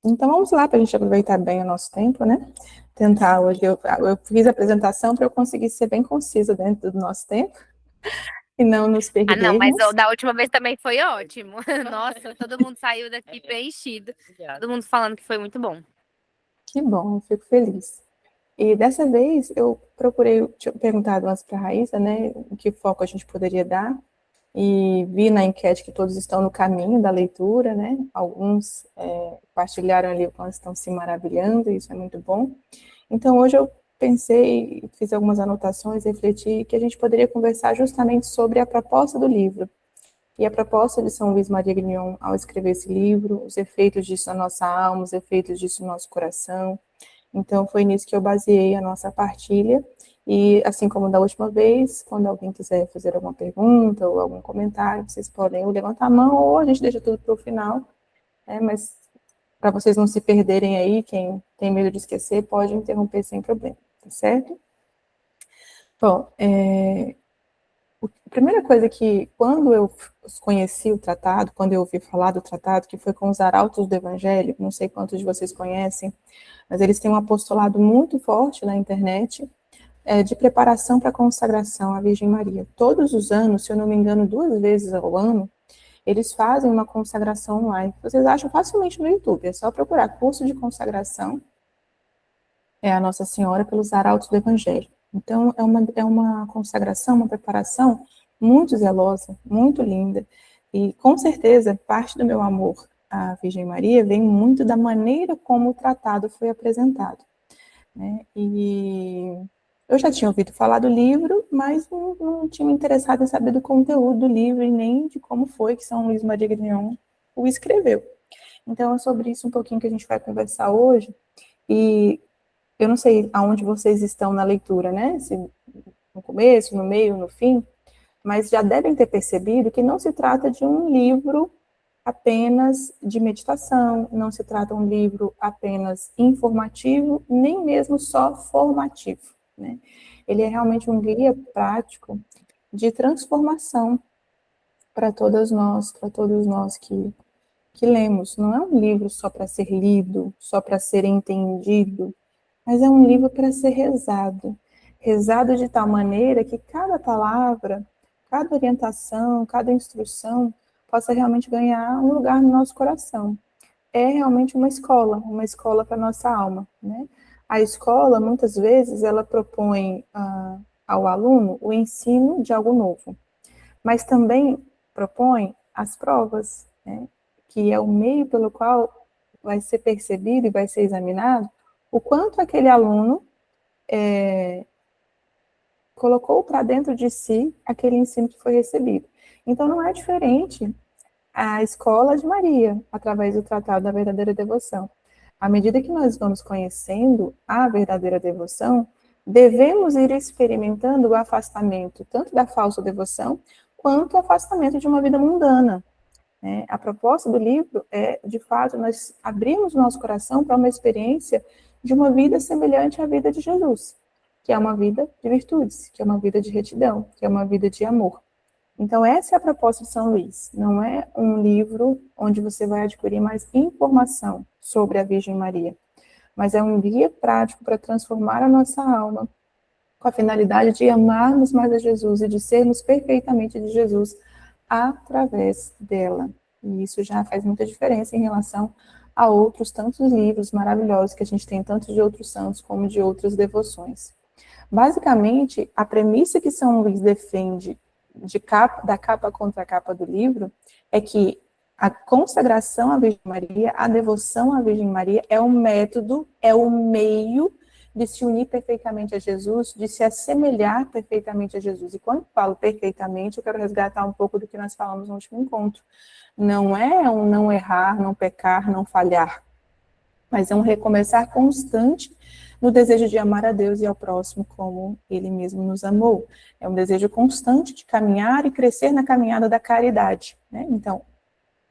Então vamos lá para a gente aproveitar bem o nosso tempo, né? Tentar hoje, eu fiz a apresentação para eu conseguir ser bem concisa dentro do nosso tempo e não nos Ah, não, mas perdermos. da última vez também foi ótimo. Nossa, todo mundo saiu daqui preenchido. Todo mundo falando que foi muito bom. Que bom, eu fico feliz. E dessa vez eu procurei, tinha perguntado antes para a Raíssa, né, que foco a gente poderia dar, e vi na enquete que todos estão no caminho da leitura, né? Alguns partilharam ali o quanto estão se maravilhando, e isso é muito bom. Então hoje eu pensei, fiz algumas anotações, refleti que a gente poderia conversar justamente sobre a proposta do livro. E a proposta de São Luís Maria Grignion ao escrever esse livro, os efeitos disso na nossa alma, os efeitos disso no nosso coração. Então, foi nisso que eu baseei a nossa partilha. E, assim como da última vez, quando alguém quiser fazer alguma pergunta ou algum comentário, vocês podem ou levantar a mão ou a gente deixa tudo para o final. Mas, para vocês não se perderem aí, quem tem medo de esquecer, pode interromper sem problema, tá certo? Bom, a primeira coisa que, quando eu conheci o tratado, quando eu ouvi falar do tratado, que foi com os Arautos do Evangelho, não sei quantos de vocês conhecem, mas eles têm um apostolado muito forte na internet, de preparação para a consagração à Virgem Maria. Todos os anos, se eu não me engano, 2 vezes ao ano, eles fazem uma consagração online. Vocês acham facilmente no YouTube, é só procurar curso de consagração, a Nossa Senhora pelos Arautos do Evangelho. Então, é uma consagração, uma preparação muito zelosa, muito linda, e com certeza parte do meu amor à Virgem Maria vem muito da maneira como o tratado foi apresentado, né? E eu já tinha ouvido falar do livro, mas não tinha me interessado em saber do conteúdo do livro e nem de como foi que São Luís Maria Grignion o escreveu. Então, é sobre isso um pouquinho que a gente vai conversar hoje. E eu não sei aonde vocês estão na leitura, né? Se no começo, no meio, no fim, mas já devem ter percebido que não se trata de um livro apenas de meditação, não se trata de um livro apenas informativo, nem mesmo só formativo, né? Ele é realmente um guia prático de transformação para todos nós que lemos. Não é um livro só para ser lido, só para ser entendido, mas é um livro para ser rezado. Rezado de tal maneira que cada palavra, cada orientação, cada instrução possa realmente ganhar um lugar no nosso coração. É realmente uma escola para a nossa alma, né? A escola, muitas vezes, ela propõe ao aluno o ensino de algo novo, mas também propõe as provas, né? Que é o meio pelo qual vai ser percebido e vai ser examinado o quanto aquele aluno colocou para dentro de si aquele ensino que foi recebido. Então, não é diferente a escola de Maria, através do Tratado da Verdadeira Devoção. À medida que nós vamos conhecendo a verdadeira devoção, devemos ir experimentando o afastamento tanto da falsa devoção, quanto o afastamento de uma vida mundana, né? A proposta do livro é, de fato, nós abrirmos o nosso coração para uma experiência de uma vida semelhante à vida de Jesus, que é uma vida de virtudes, que é uma vida de retidão, que é uma vida de amor. Então, essa é a proposta de São Luís. Não é um livro onde você vai adquirir mais informação sobre a Virgem Maria, mas é um guia prático para transformar a nossa alma, com a finalidade de amarmos mais a Jesus e de sermos perfeitamente de Jesus através dela. E isso já faz muita diferença em relação a outros tantos livros maravilhosos que a gente tem, tanto de outros santos como de outras devoções. Basicamente, a premissa que São Luís defende da capa contra a capa do livro é que a consagração à Virgem Maria, a devoção à Virgem Maria é um método, é o meio de se unir perfeitamente a Jesus, de se assemelhar perfeitamente a Jesus. E quando falo perfeitamente, eu quero resgatar um pouco do que nós falamos no último encontro. Não é um não errar, não pecar, não falhar, mas é um recomeçar constante no desejo de amar a Deus e ao próximo como Ele mesmo nos amou. É um desejo constante de caminhar e crescer na caminhada da caridade, né? Então,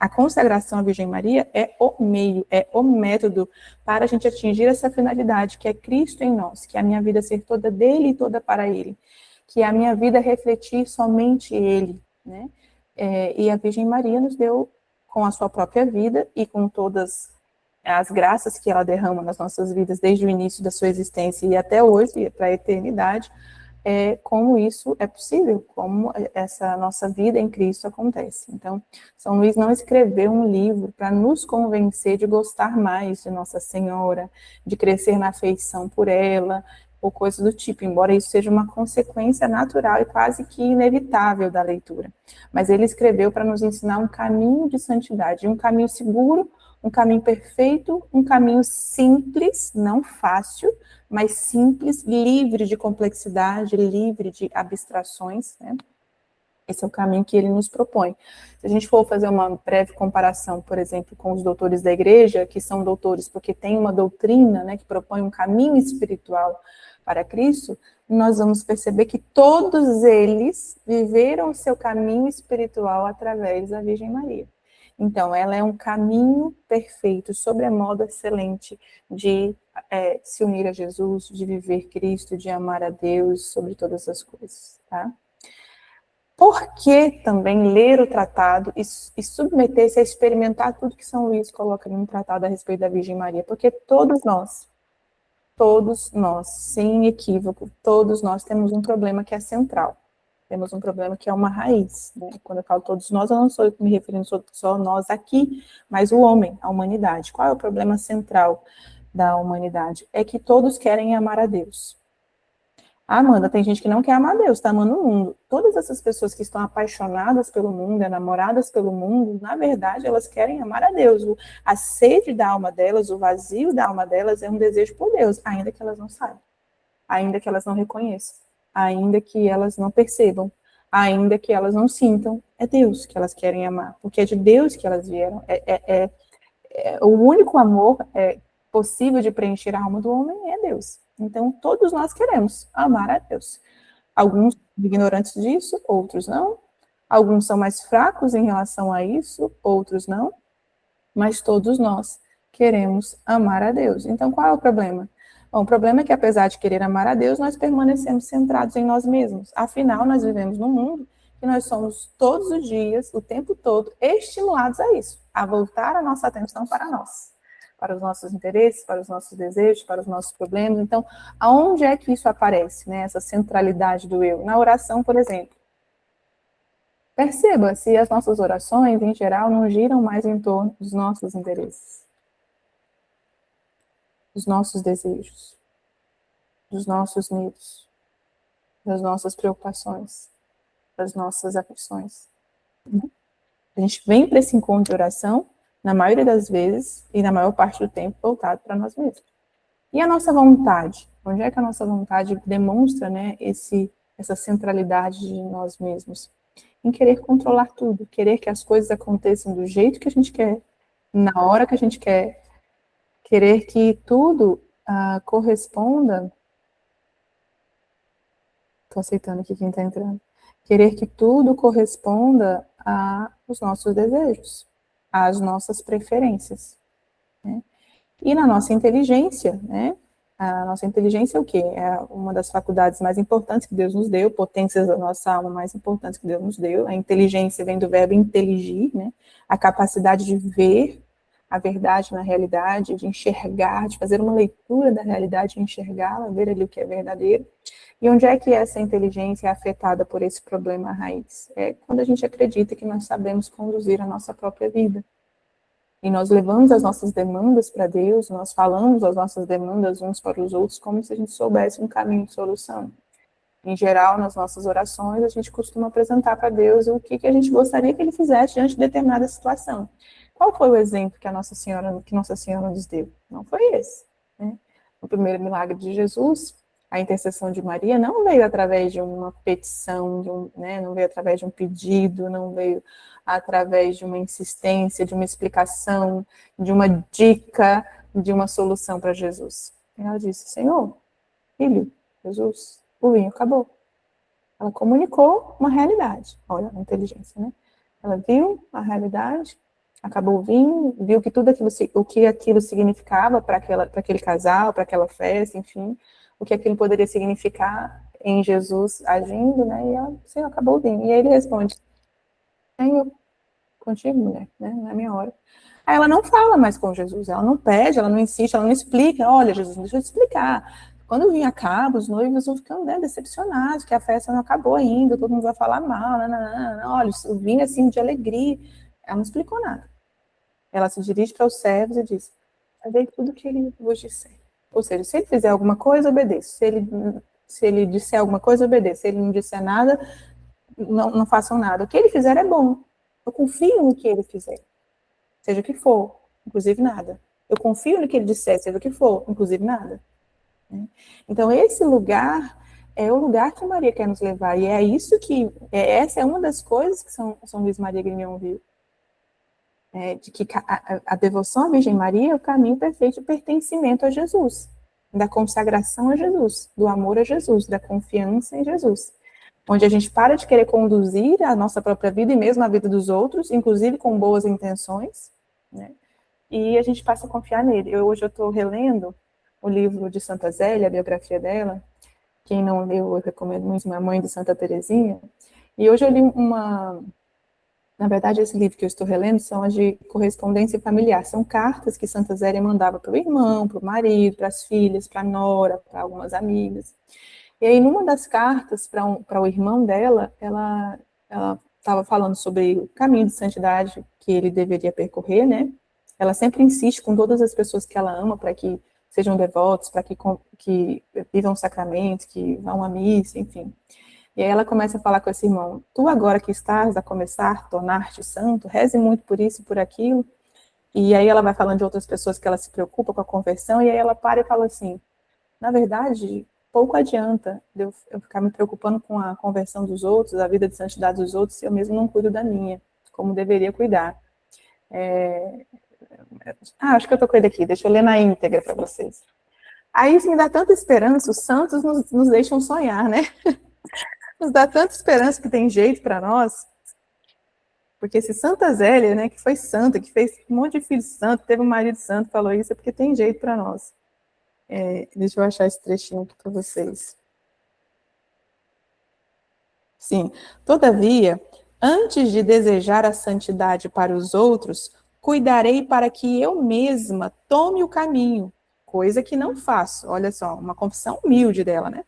a consagração à Virgem Maria é o meio, é o método para a gente atingir essa finalidade, que é Cristo em nós, que é a minha vida ser toda dele e toda para ele, que é a minha vida refletir somente ele, né? E a Virgem Maria nos deu, com a sua própria vida e com todas as graças que ela derrama nas nossas vidas desde o início da sua existência e até hoje, para a eternidade, como isso é possível, como essa nossa vida em Cristo acontece. Então, São Luís não escreveu um livro para nos convencer de gostar mais de Nossa Senhora, de crescer na afeição por ela, ou coisa do tipo, embora isso seja uma consequência natural e quase que inevitável da leitura. Mas ele escreveu para nos ensinar um caminho de santidade, um caminho seguro, um caminho perfeito, um caminho simples, não fácil, mas simples, livre de complexidade, livre de abstrações, né? Esse é o caminho que ele nos propõe. Se a gente for fazer uma breve comparação, por exemplo, com os doutores da igreja, que são doutores porque têm uma doutrina, né, que propõe um caminho espiritual para Cristo, nós vamos perceber que todos eles viveram o seu caminho espiritual através da Virgem Maria. Então, ela é um caminho perfeito, sobremodo excelente, de se unir a Jesus, de viver Cristo, de amar a Deus sobre todas as coisas, tá? Por que também ler o tratado e submeter-se a experimentar tudo que São Luís coloca no tratado a respeito da Virgem Maria? Porque todos nós, sem equívoco, todos nós temos um problema que é central. Temos um problema que é uma raiz, né? Quando eu falo todos nós, eu não estou me referindo só nós aqui, mas o homem, a humanidade. Qual é o problema central da humanidade? É que todos querem amar a Deus. Amanda, tem gente que não quer amar Deus, está amando o mundo. Todas essas pessoas que estão apaixonadas pelo mundo, enamoradas pelo mundo, na verdade, elas querem amar a Deus. A sede da alma delas, o vazio da alma delas é um desejo por Deus, ainda que elas não saibam, ainda que elas não reconheçam, ainda que elas não percebam, ainda que elas não sintam. É Deus que elas querem amar, porque é de Deus que elas vieram. O único amor possível de preencher a alma do homem é Deus. Então, todos nós queremos amar a Deus. Alguns ignorantes disso, outros não. Alguns são mais fracos em relação a isso, outros não. Mas todos nós queremos amar a Deus. Então, qual é o problema? Bom, o problema é que, apesar de querer amar a Deus, nós permanecemos centrados em nós mesmos. Afinal, nós vivemos num mundo que nós somos todos os dias, o tempo todo, estimulados a isso, a voltar a nossa atenção para nós, para os nossos interesses, para os nossos desejos, para os nossos problemas. Então, aonde é que isso aparece, né? Essa centralidade do eu? Na oração, por exemplo. Perceba se as nossas orações, em geral, não giram mais em torno dos nossos interesses, dos nossos desejos, dos nossos medos, das nossas preocupações, das nossas aflições. A gente vem para esse encontro de oração, na maioria das vezes, e na maior parte do tempo, voltado para nós mesmos. E a nossa vontade? Onde é que a nossa vontade demonstra, né, essa centralidade de nós mesmos? Em querer controlar tudo, querer que as coisas aconteçam do jeito que a gente quer, na hora que a gente quer, querer que tudo corresponda. Estou aceitando aqui quem está entrando. Querer que tudo corresponda aos nossos desejos, às nossas preferências, né? E na nossa inteligência, né? A nossa inteligência é o quê? É uma das faculdades mais importantes que Deus nos deu, potências da nossa alma mais importantes que Deus nos deu. A inteligência vem do verbo inteligir, né? A capacidade de ver a verdade na realidade, de enxergar, de fazer uma leitura da realidade, enxergá-la, ver ali o que é verdadeiro. E onde é que essa inteligência é afetada por esse problema raiz? É quando a gente acredita que nós sabemos conduzir a nossa própria vida. E nós levamos as nossas demandas para Deus, nós falamos as nossas demandas uns para os outros como se a gente soubesse um caminho de solução. Em geral, nas nossas orações, a gente costuma apresentar para Deus o que a gente gostaria que Ele fizesse diante de determinada situação. Qual foi o exemplo que Nossa Senhora nos deu? Não foi esse, né? O primeiro milagre de Jesus, a intercessão de Maria, não veio através de uma petição, né? Não veio através de um pedido, não veio através de uma insistência, de uma explicação, de uma dica, de uma solução para Jesus. Ela disse: Senhor, filho, Jesus, o vinho acabou. Ela comunicou uma realidade. Olha a inteligência, né? Ela viu a realidade, acabou o vinho, viu que tudo aquilo, o que aquilo significava para aquele casal, para aquela festa, enfim, o que aquilo poderia significar em Jesus agindo, né? E ela, Senhor, acabou o vinho. E aí ele responde: Senhor, contigo, mulher, né? Não é minha hora. Aí ela não fala mais com Jesus, ela não pede, ela não insiste, ela não explica. Olha, Jesus, deixa eu te explicar. Quando eu vim a cabo, os noivos vão ficando, né, decepcionados, que a festa não acabou ainda, todo mundo vai falar mal, olha, eu vim assim de alegria. Ela não explicou nada. Ela se dirige para os servos e diz: fazei tudo o que ele vos disser. Ou seja, se ele fizer alguma coisa, obedeça. Se ele disser alguma coisa, obedeça. Se ele não disser nada, não façam nada. O que ele fizer é bom. Eu confio no que ele fizer, seja o que for, inclusive nada. Eu confio no que ele disser, seja o que for, inclusive nada. Então, esse lugar é o lugar que Maria quer nos levar. E é isso que, essa é uma das coisas que São Luís Maria Grignion viu. De que a devoção à Virgem Maria é o caminho perfeito de pertencimento a Jesus, da consagração a Jesus, do amor a Jesus, da confiança em Jesus. Onde a gente para de querer conduzir a nossa própria vida e mesmo a vida dos outros, inclusive com boas intenções, né? E a gente passa a confiar nele. Hoje eu estou relendo o livro de Santa Zélia, a biografia dela. Quem não leu, eu recomendo muito, A Mãe de Santa Teresinha. E hoje eu li na verdade, esse livro que eu estou relendo são as de correspondência familiar. São cartas que Santa Zélia mandava para o irmão, para o marido, para as filhas, para a nora, para algumas amigas. E aí, numa das cartas para o irmão dela, ela estava falando sobre o caminho de santidade que ele deveria percorrer, né? Ela sempre insiste com todas as pessoas que ela ama para que sejam devotos, para que vivam sacramentos, que vão à missa, enfim. E aí ela começa a falar com esse irmão: tu agora que estás a começar a tornar-te santo, reze muito por isso e por aquilo. E aí ela vai falando de outras pessoas que ela se preocupa com a conversão, e aí ela para e fala assim: na verdade, pouco adianta eu ficar me preocupando com a conversão dos outros, a vida de santidade dos outros, se eu mesmo não cuido da minha, como deveria cuidar. Acho que eu estou com ele aqui, deixa eu ler na íntegra para vocês. Aí isso me dá tanta esperança, os santos nos deixam sonhar, né? Nos dá tanta esperança que tem jeito para nós, porque se Santa Zélia, né, que foi santa, que fez um monte de filho santo, teve um marido santo, falou isso, é porque tem jeito para nós. Deixa eu achar esse trechinho aqui para vocês. Sim, todavia, antes de desejar a santidade para os outros, cuidarei para que eu mesma tome o caminho, coisa que não faço. Olha só, uma confissão humilde dela, né?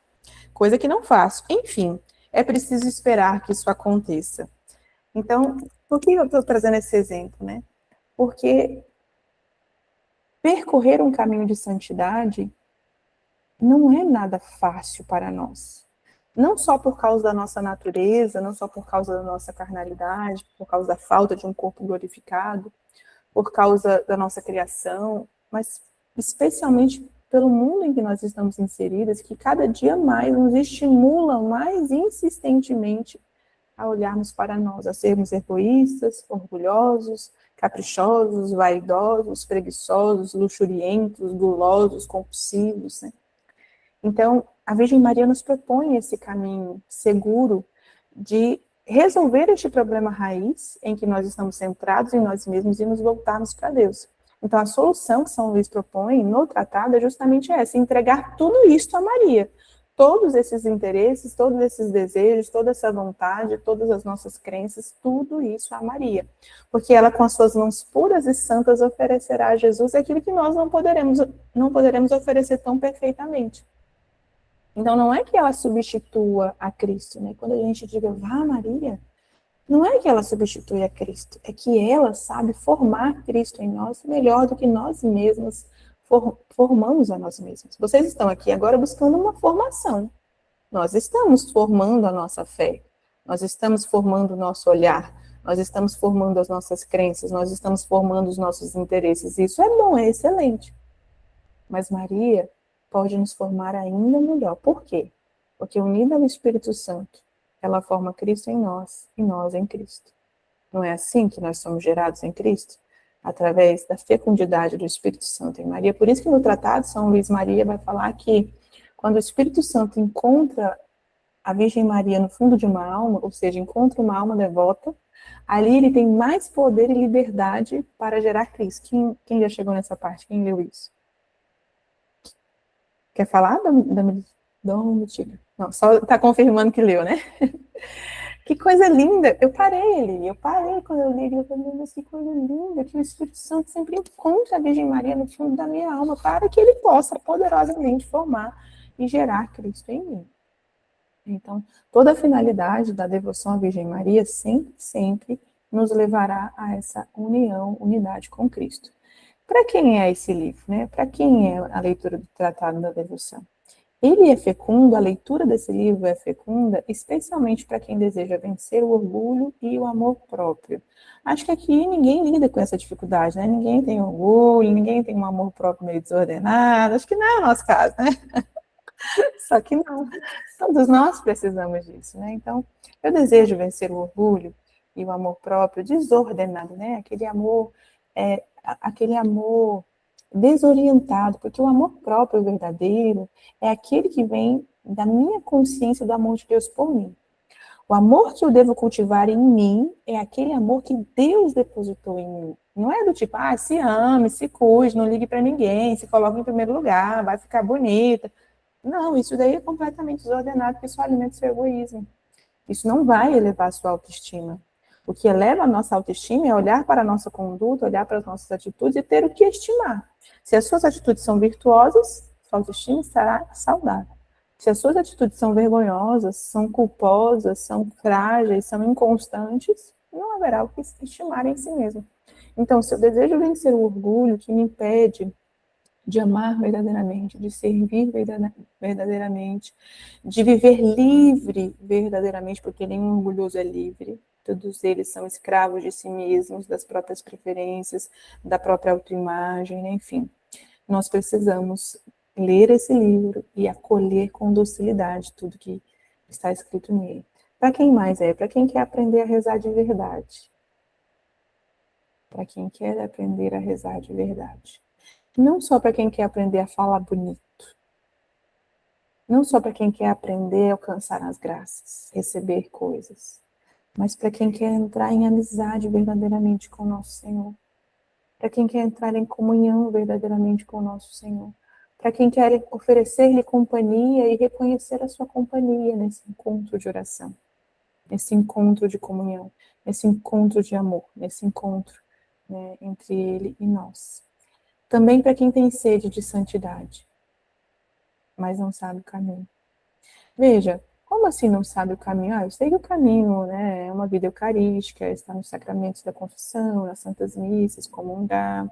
Coisa que não faço. Enfim, é preciso esperar que isso aconteça. Então, por que eu estou trazendo esse exemplo, né? Porque percorrer um caminho de santidade não é nada fácil para nós. Não só por causa da nossa natureza, não só por causa da nossa carnalidade, por causa da falta de um corpo glorificado, por causa da nossa criação, mas especialmente pelo mundo em que nós estamos inseridas, que cada dia mais nos estimula mais insistentemente a olharmos para nós, a sermos egoístas, orgulhosos, caprichosos, vaidosos, preguiçosos, luxurientos, gulosos, compulsivos, né? Então, a Virgem Maria nos propõe esse caminho seguro de resolver este problema raiz em que nós estamos centrados em nós mesmos e nos voltarmos para Deus. Então, a solução que São Luís propõe no tratado é justamente essa: entregar tudo isso a Maria. Todos esses interesses, todos esses desejos, toda essa vontade, todas as nossas crenças, tudo isso a Maria. Porque ela, com as suas mãos puras e santas, oferecerá a Jesus aquilo que nós não poderemos oferecer tão perfeitamente. Então, não é que ela substitua a Cristo, né? Quando a gente diga, vá Maria, não é que ela substitui a Cristo, é que ela sabe formar Cristo em nós melhor do que nós mesmos formamos a nós mesmos. Vocês estão aqui agora buscando uma formação. Nós estamos formando a nossa fé, nós estamos formando o nosso olhar, nós estamos formando as nossas crenças, nós estamos formando os nossos interesses. Isso é bom, é excelente. Mas Maria pode nos formar ainda melhor. Por quê? Porque unida ao Espírito Santo, ela forma Cristo em nós e nós em Cristo. Não é assim que nós somos gerados em Cristo? Através da fecundidade do Espírito Santo em Maria. Por isso que no tratado São Luís Maria vai falar que quando o Espírito Santo encontra a Virgem Maria no fundo de uma alma, ou seja, encontra uma alma devota, ali ele tem mais poder e liberdade para gerar Cristo. Quem já chegou nessa parte? Quem leu isso? Quer falar, Domitica? Não, só está confirmando que leu, né? Que coisa linda! Eu parei quando eu li, eu falei, mas que coisa linda, que o Espírito Santo sempre encontra a Virgem Maria no fundo da minha alma, para que ele possa poderosamente formar e gerar Cristo em mim. Então, toda a finalidade da devoção à Virgem Maria sempre, sempre nos levará a essa união, unidade com Cristo. Para quem é esse livro, né? Para quem é a leitura do Tratado da Devoção? Ele é fecundo, a leitura desse livro é fecunda, especialmente para quem deseja vencer o orgulho e o amor próprio. Acho que aqui ninguém lida com essa dificuldade, né? Ninguém tem orgulho, ninguém tem um amor próprio meio desordenado. Acho que não é o nosso caso, né? Só que não. Todos nós precisamos disso, né? Então, eu desejo vencer o orgulho e o amor próprio desordenado, né? Aquele amor desorientado, porque o amor próprio verdadeiro é aquele que vem da minha consciência do amor de Deus por mim. O amor que eu devo cultivar em mim é aquele amor que Deus depositou em mim. Não é do tipo, se ame, se cuide, não ligue para ninguém, se coloque em primeiro lugar, vai ficar bonita. Não, isso daí é completamente desordenado, porque isso alimenta o seu egoísmo. Isso não vai elevar a sua autoestima. O que eleva a nossa autoestima é olhar para a nossa conduta, olhar para as nossas atitudes e ter o que estimar. Se as suas atitudes são virtuosas, sua autoestima estará saudável. Se as suas atitudes são vergonhosas, são culposas, são frágeis, são inconstantes, não haverá o que estimar em si mesmo. Então, se eu desejo vencer o orgulho que me impede de amar verdadeiramente, de servir verdadeiramente, de viver livre verdadeiramente, porque nenhum orgulhoso é livre. Todos eles são escravos de si mesmos, das próprias preferências, da própria autoimagem, enfim. Nós precisamos ler esse livro e acolher com docilidade tudo que está escrito nele. Para quem mais é? Para quem quer aprender a rezar de verdade. Para quem quer aprender a rezar de verdade. Não só para quem quer aprender a falar bonito. Não só para quem quer aprender a alcançar as graças, receber coisas. Mas para quem quer entrar em amizade verdadeiramente com o nosso Senhor. Para quem quer entrar em comunhão verdadeiramente com o nosso Senhor. Para quem quer oferecer-lhe companhia e reconhecer a sua companhia nesse encontro de oração. Nesse encontro de comunhão. Nesse encontro de amor. Nesse encontro, né, entre Ele e nós. Também para quem tem sede de santidade, mas não sabe o caminho. Veja, como assim não sabe o caminho? Eu sei que o caminho, né, é uma vida eucarística, está nos sacramentos da confissão, nas santas missas, comungar,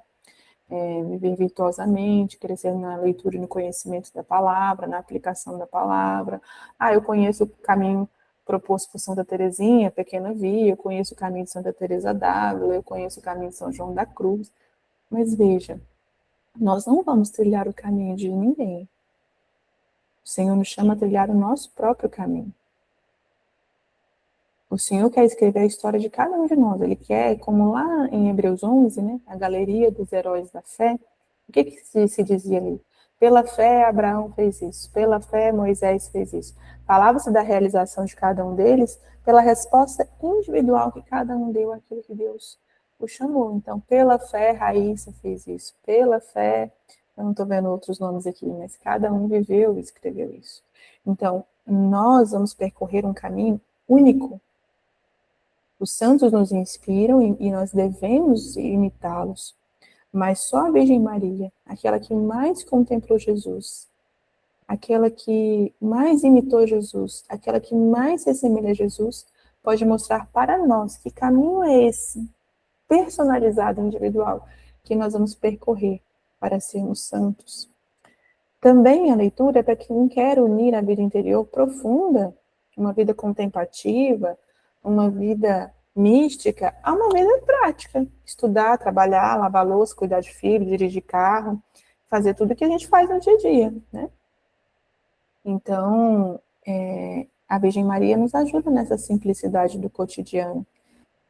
viver virtuosamente, crescer na leitura e no conhecimento da palavra, na aplicação da palavra. Eu conheço o caminho proposto por Santa Teresinha, Pequena Via, eu conheço o caminho de Santa Teresa d'Ávila, eu conheço o caminho de São João da Cruz. Mas veja, nós não vamos trilhar o caminho de ninguém. O Senhor nos chama a trilhar o nosso próprio caminho. O Senhor quer escrever a história de cada um de nós. Ele quer, como lá em Hebreus 11, né, a galeria dos heróis da fé, o que se dizia ali? Pela fé, Abraão fez isso. Pela fé, Moisés fez isso. Falava-se da realização de cada um deles pela resposta individual que cada um deu àquilo que Deus o chamou. Então, pela fé, Raíssa fez isso. Pela fé, eu não estou vendo outros nomes aqui, mas cada um viveu e escreveu isso. Então, nós vamos percorrer um caminho único. Os santos nos inspiram e nós devemos imitá-los. Mas só a Virgem Maria, aquela que mais contemplou Jesus, aquela que mais imitou Jesus, aquela que mais se assemelha a Jesus, pode mostrar para nós que caminho é esse, personalizado, individual, que nós vamos percorrer para sermos santos. Também a leitura é para quem quer unir a vida interior profunda, uma vida contemplativa, uma vida mística, a uma vida prática. Estudar, trabalhar, lavar louça, cuidar de filho, dirigir carro, fazer tudo que a gente faz no dia a dia, né? Então, a Virgem Maria nos ajuda nessa simplicidade do cotidiano.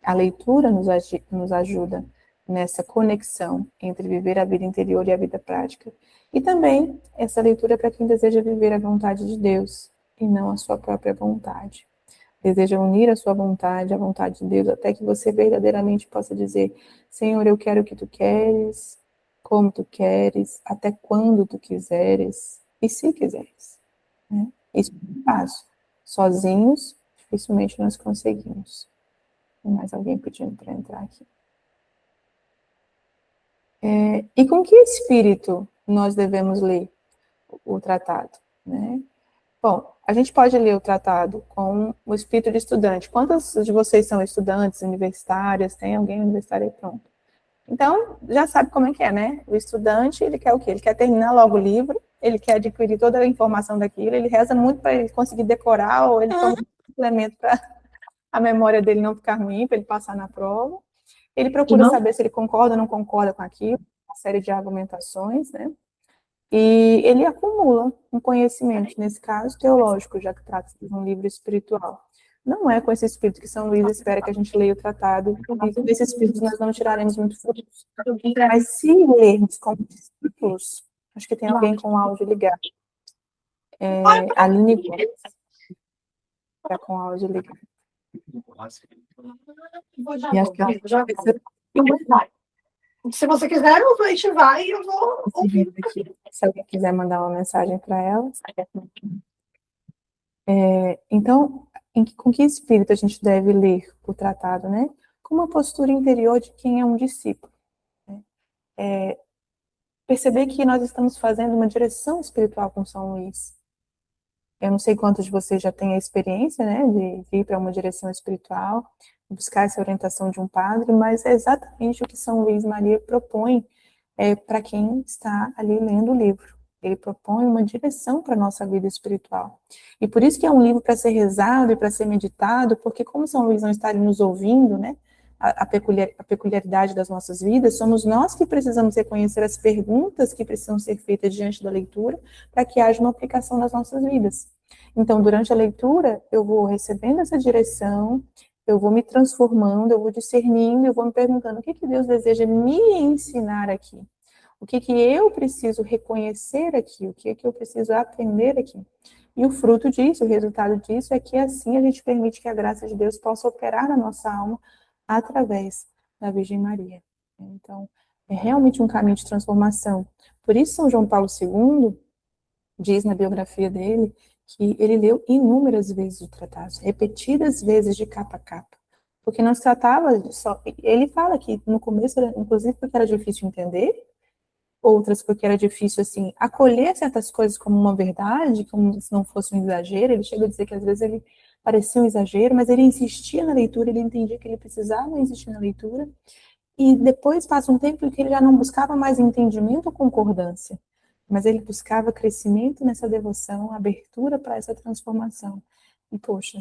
A leitura nos ajuda nessa conexão entre viver a vida interior e a vida prática. E também essa leitura é para quem deseja viver a vontade de Deus e não a sua própria vontade. Deseja unir a sua vontade à vontade de Deus, até que você verdadeiramente possa dizer: Senhor, eu quero o que tu queres, como tu queres, até quando tu quiseres e se quiseres. Né? Isso é fácil. Sozinhos, dificilmente nós conseguimos. Tem mais alguém pedindo para entrar aqui. E com que espírito nós devemos ler o tratado, né? Bom, a gente pode ler o tratado com o espírito de estudante. Quantas de vocês são estudantes universitárias? Tem alguém universitário aí? Pronto. Então, já sabe como é que é, né? O estudante, ele quer o quê? Ele quer terminar logo o livro, ele quer adquirir toda a informação daquilo, ele reza muito para ele conseguir decorar, ou ele toma um suplemento para a memória dele não ficar ruim, para ele passar na prova. Ele procura saber se ele concorda ou não concorda com aquilo, uma série de argumentações, né? E ele acumula um conhecimento, nesse caso, teológico, já que trata-se de um livro espiritual. Não é com esse espírito que São Luís espera que a gente leia o tratado, e desse espírito nós não tiraremos muito frutos. Mas se lermos como discípulos, acho que tem alguém com o áudio ligado. A Aline Gomes está com o áudio ligado. E acho que se você quiser, a gente vai e eu vou ouvir aqui. Se alguém quiser mandar uma mensagem para ela. Então, com que espírito a gente deve ler o tratado, né? Com uma postura interior de quem é um discípulo. Né? Perceber que nós estamos fazendo uma direção espiritual com São Luís. Eu não sei quantos de vocês já têm a experiência, né, de ir para uma direção espiritual, buscar essa orientação de um padre, mas é exatamente o que São Luís Maria propõe para quem está ali lendo o livro. Ele propõe uma direção para a nossa vida espiritual. E por isso que é um livro para ser rezado e para ser meditado, porque como São Luís não está ali nos ouvindo, né, a peculiaridade das nossas vidas, somos nós que precisamos reconhecer as perguntas que precisam ser feitas diante da leitura para que haja uma aplicação nas nossas vidas. Então, durante a leitura, eu vou recebendo essa direção, eu vou me transformando, eu vou discernindo, eu vou me perguntando o que Deus deseja me ensinar aqui. O que eu preciso reconhecer aqui, o que eu preciso aprender aqui. E o fruto disso, o resultado disso é que assim a gente permite que a graça de Deus possa operar na nossa alma através da Virgem Maria. Então, é realmente um caminho de transformação. Por isso, São João Paulo II diz na biografia dele que ele leu inúmeras vezes o tratado, repetidas vezes de capa a capa. Porque não se tratava só... Ele fala que no começo, inclusive porque era difícil entender, outras porque era difícil, assim, acolher certas coisas como uma verdade, como se não fosse um exagero. Ele chega a dizer que às vezes ele parecia um exagero, mas ele insistia na leitura, ele entendia que ele precisava insistir na leitura, e depois passa um tempo em que ele já não buscava mais entendimento ou concordância, mas ele buscava crescimento nessa devoção, abertura para essa transformação. E, poxa,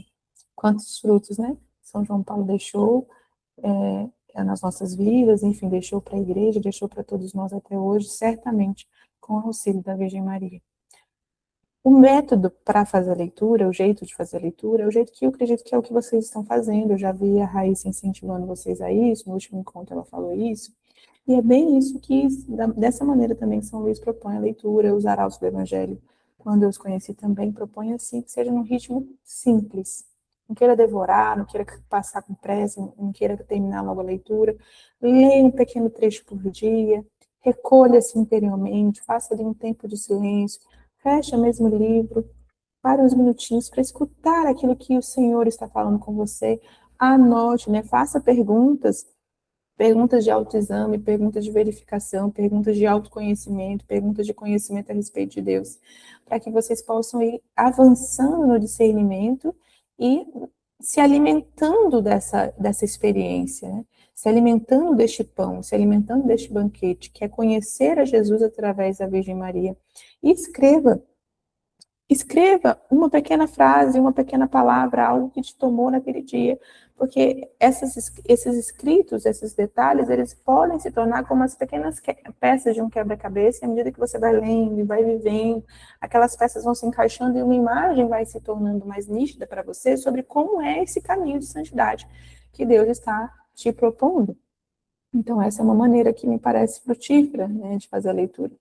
quantos frutos, né? São João Paulo deixou nas nossas vidas, enfim, deixou para a igreja, deixou para todos nós até hoje, certamente com o auxílio da Virgem Maria. O método para fazer a leitura, o jeito de fazer a leitura, é o jeito que eu acredito que é o que vocês estão fazendo. Eu já vi a Raíssa incentivando vocês a isso, no último encontro ela falou isso, e é bem isso que, dessa maneira também, São Luís propõe a leitura, os arautos do Evangelho, quando eu os conheci também, propõe assim, que seja num ritmo simples. Não queira devorar, não queira passar com pressa, não queira terminar logo a leitura. Leia um pequeno trecho por dia, recolha-se interiormente, faça ali um tempo de silêncio, feche mesmo o livro, pare uns minutinhos para escutar aquilo que o Senhor está falando com você, anote, né? Faça perguntas de autoexame, perguntas de verificação, perguntas de autoconhecimento, perguntas de conhecimento a respeito de Deus, para que vocês possam ir avançando no discernimento e se alimentando dessa experiência, né? Se alimentando deste pão, se alimentando deste banquete, que é conhecer a Jesus através da Virgem Maria. E escreva uma pequena frase, uma pequena palavra, algo que te tomou naquele dia, porque esses escritos, esses detalhes, eles podem se tornar como as pequenas peças de um quebra-cabeça, e à medida que você vai lendo e vai vivendo, aquelas peças vão se encaixando e uma imagem vai se tornando mais nítida para você sobre como é esse caminho de santidade que Deus está te propondo. Então, essa é uma maneira que me parece frutífera, né, de fazer a leitura.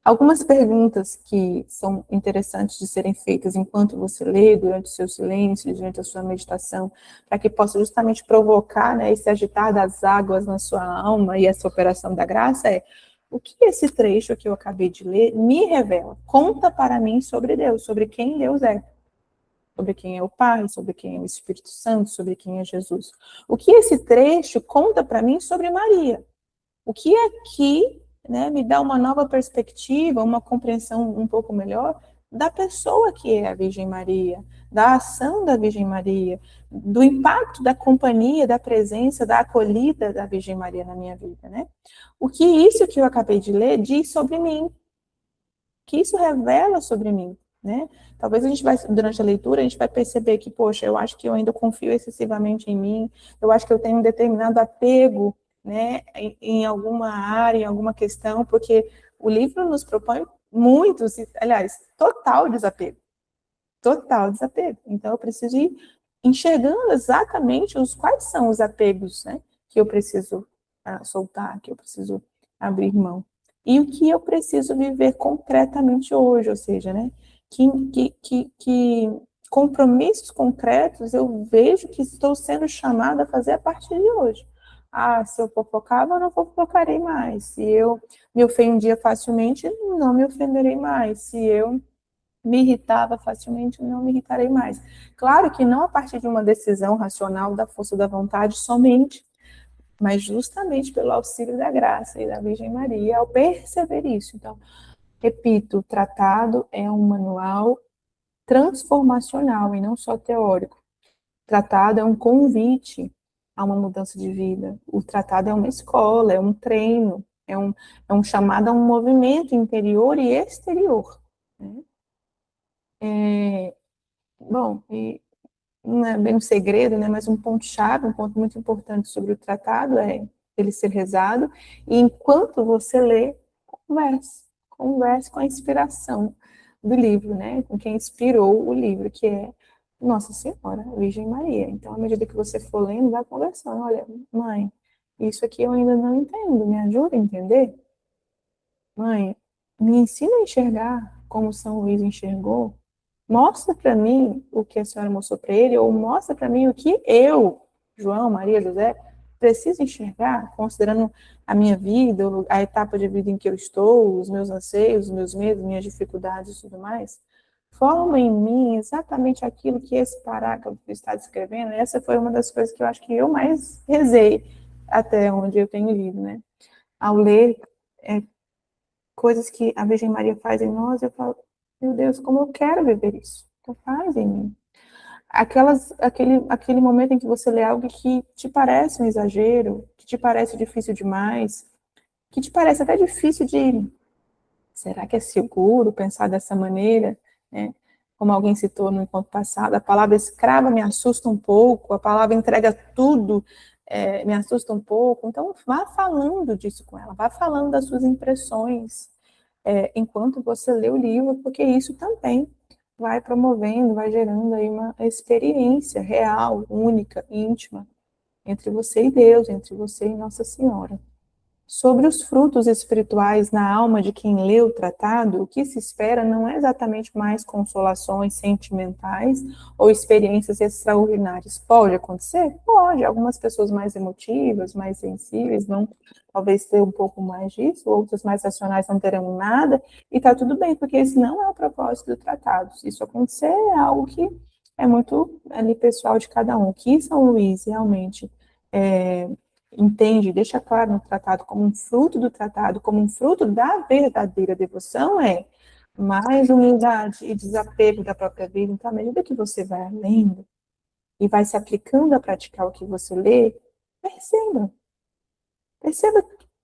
Algumas perguntas que são interessantes de serem feitas enquanto você lê, durante o seu silêncio, durante a sua meditação, para que possa justamente provocar, né, esse agitar das águas na sua alma e essa operação da graça é: o que esse trecho que eu acabei de ler me revela? Conta para mim sobre Deus, sobre quem Deus é. sobre quem é o Pai, sobre quem é o Espírito Santo, sobre quem é Jesus. O que esse trecho conta para mim sobre Maria? O que aqui, né, me dá uma nova perspectiva, uma compreensão um pouco melhor da pessoa que é a Virgem Maria, da ação da Virgem Maria, do impacto da companhia, da presença, da acolhida da Virgem Maria na minha vida, né? O que isso que eu acabei de ler diz sobre mim, que isso revela sobre mim, né? Talvez a gente vai, durante a leitura, a gente vai perceber que, poxa, eu acho que eu ainda confio excessivamente em mim, eu acho que eu tenho um determinado apego, né, em alguma área, em alguma questão, porque o livro nos propõe muitos, aliás, total desapego. Então, eu preciso ir enxergando exatamente quais são os apegos, né, que eu preciso soltar, que eu preciso abrir mão. E o que eu preciso viver concretamente hoje, ou seja, né, que compromissos concretos eu vejo que estou sendo chamada a fazer a partir de hoje. Ah, se eu fofocava, eu não fofocarei mais. Se eu me ofendia facilmente, não me ofenderei mais. Se eu me irritava facilmente, não me irritarei mais. Claro que não a partir de uma decisão racional da força da vontade somente, mas justamente pelo auxílio da graça e da Virgem Maria, ao perceber isso. Então, repito, o tratado é um manual transformacional e não só teórico. O tratado é um convite a uma mudança de vida. O tratado é uma escola, é um treino, é um chamado a um movimento interior e exterior. Né? Bom, e não é bem um segredo, né, mas um ponto-chave, um ponto muito importante sobre o tratado é ele ser rezado, e enquanto você lê, converse com a inspiração do livro, né, com quem inspirou o livro, que é Nossa Senhora, Virgem Maria. Então, à medida que você for lendo, vai conversando, olha, mãe, isso aqui eu ainda não entendo, me ajuda a entender? Mãe, me ensina a enxergar como São Luís enxergou? Mostra para mim o que a senhora mostrou para ele, ou mostra para mim o que eu, João, Maria, José, preciso enxergar, considerando a minha vida, a etapa de vida em que eu estou, os meus anseios, os meus medos, minhas dificuldades e tudo mais. Forma em mim exatamente aquilo que esse parágrafo está descrevendo. Essa foi uma das coisas que eu acho que eu mais rezei até onde eu tenho lido, né? Ao ler coisas que a Virgem Maria faz em nós, eu falo, meu Deus, como eu quero viver isso. Então faz em mim. Aquele momento em que você lê algo que te parece um exagero, que te parece difícil demais, que te parece até difícil de, será que é seguro pensar dessa maneira? Né? Como alguém citou no encontro passado, a palavra escrava me assusta um pouco, a palavra entrega tudo me assusta um pouco. Então, vá falando disso com ela, vá falando das suas impressões enquanto você lê o livro, porque isso também vai promovendo, vai gerando aí uma experiência real, única, íntima, entre você e Deus, entre você e Nossa Senhora. Sobre os frutos espirituais na alma de quem lê o tratado, o que se espera não é exatamente mais consolações sentimentais ou experiências extraordinárias. Pode acontecer? Pode. Algumas pessoas mais emotivas, mais sensíveis, vão talvez ter um pouco mais disso, outras mais racionais não terão nada, e está tudo bem, porque esse não é o propósito do tratado. Se isso acontecer, é algo que é muito ali pessoal de cada um. Que São Luís realmente entende, deixa claro no tratado, como um fruto do tratado, como um fruto da verdadeira devoção, mais humildade e desapego da própria vida. Então, à medida que você vai lendo e vai se aplicando a praticar o que você lê, perceba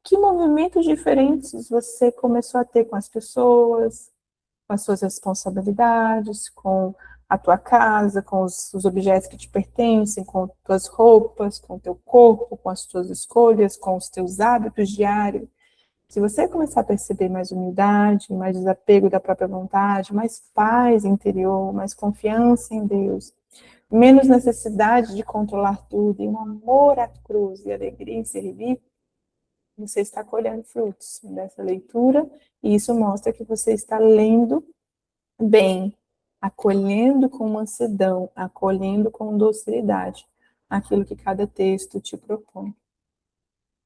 que movimentos diferentes você começou a ter com as pessoas, com as suas responsabilidades, com a tua casa, com os objetos que te pertencem, com tuas roupas, com o teu corpo, com as tuas escolhas, com os teus hábitos diários. Se você começar a perceber mais humildade, mais desapego da própria vontade, mais paz interior, mais confiança em Deus, menos necessidade de controlar tudo, e um amor à cruz e alegria em servir, você está colhendo frutos dessa leitura, e isso mostra que você está lendo bem, acolhendo com mansidão, acolhendo com docilidade aquilo que cada texto te propõe.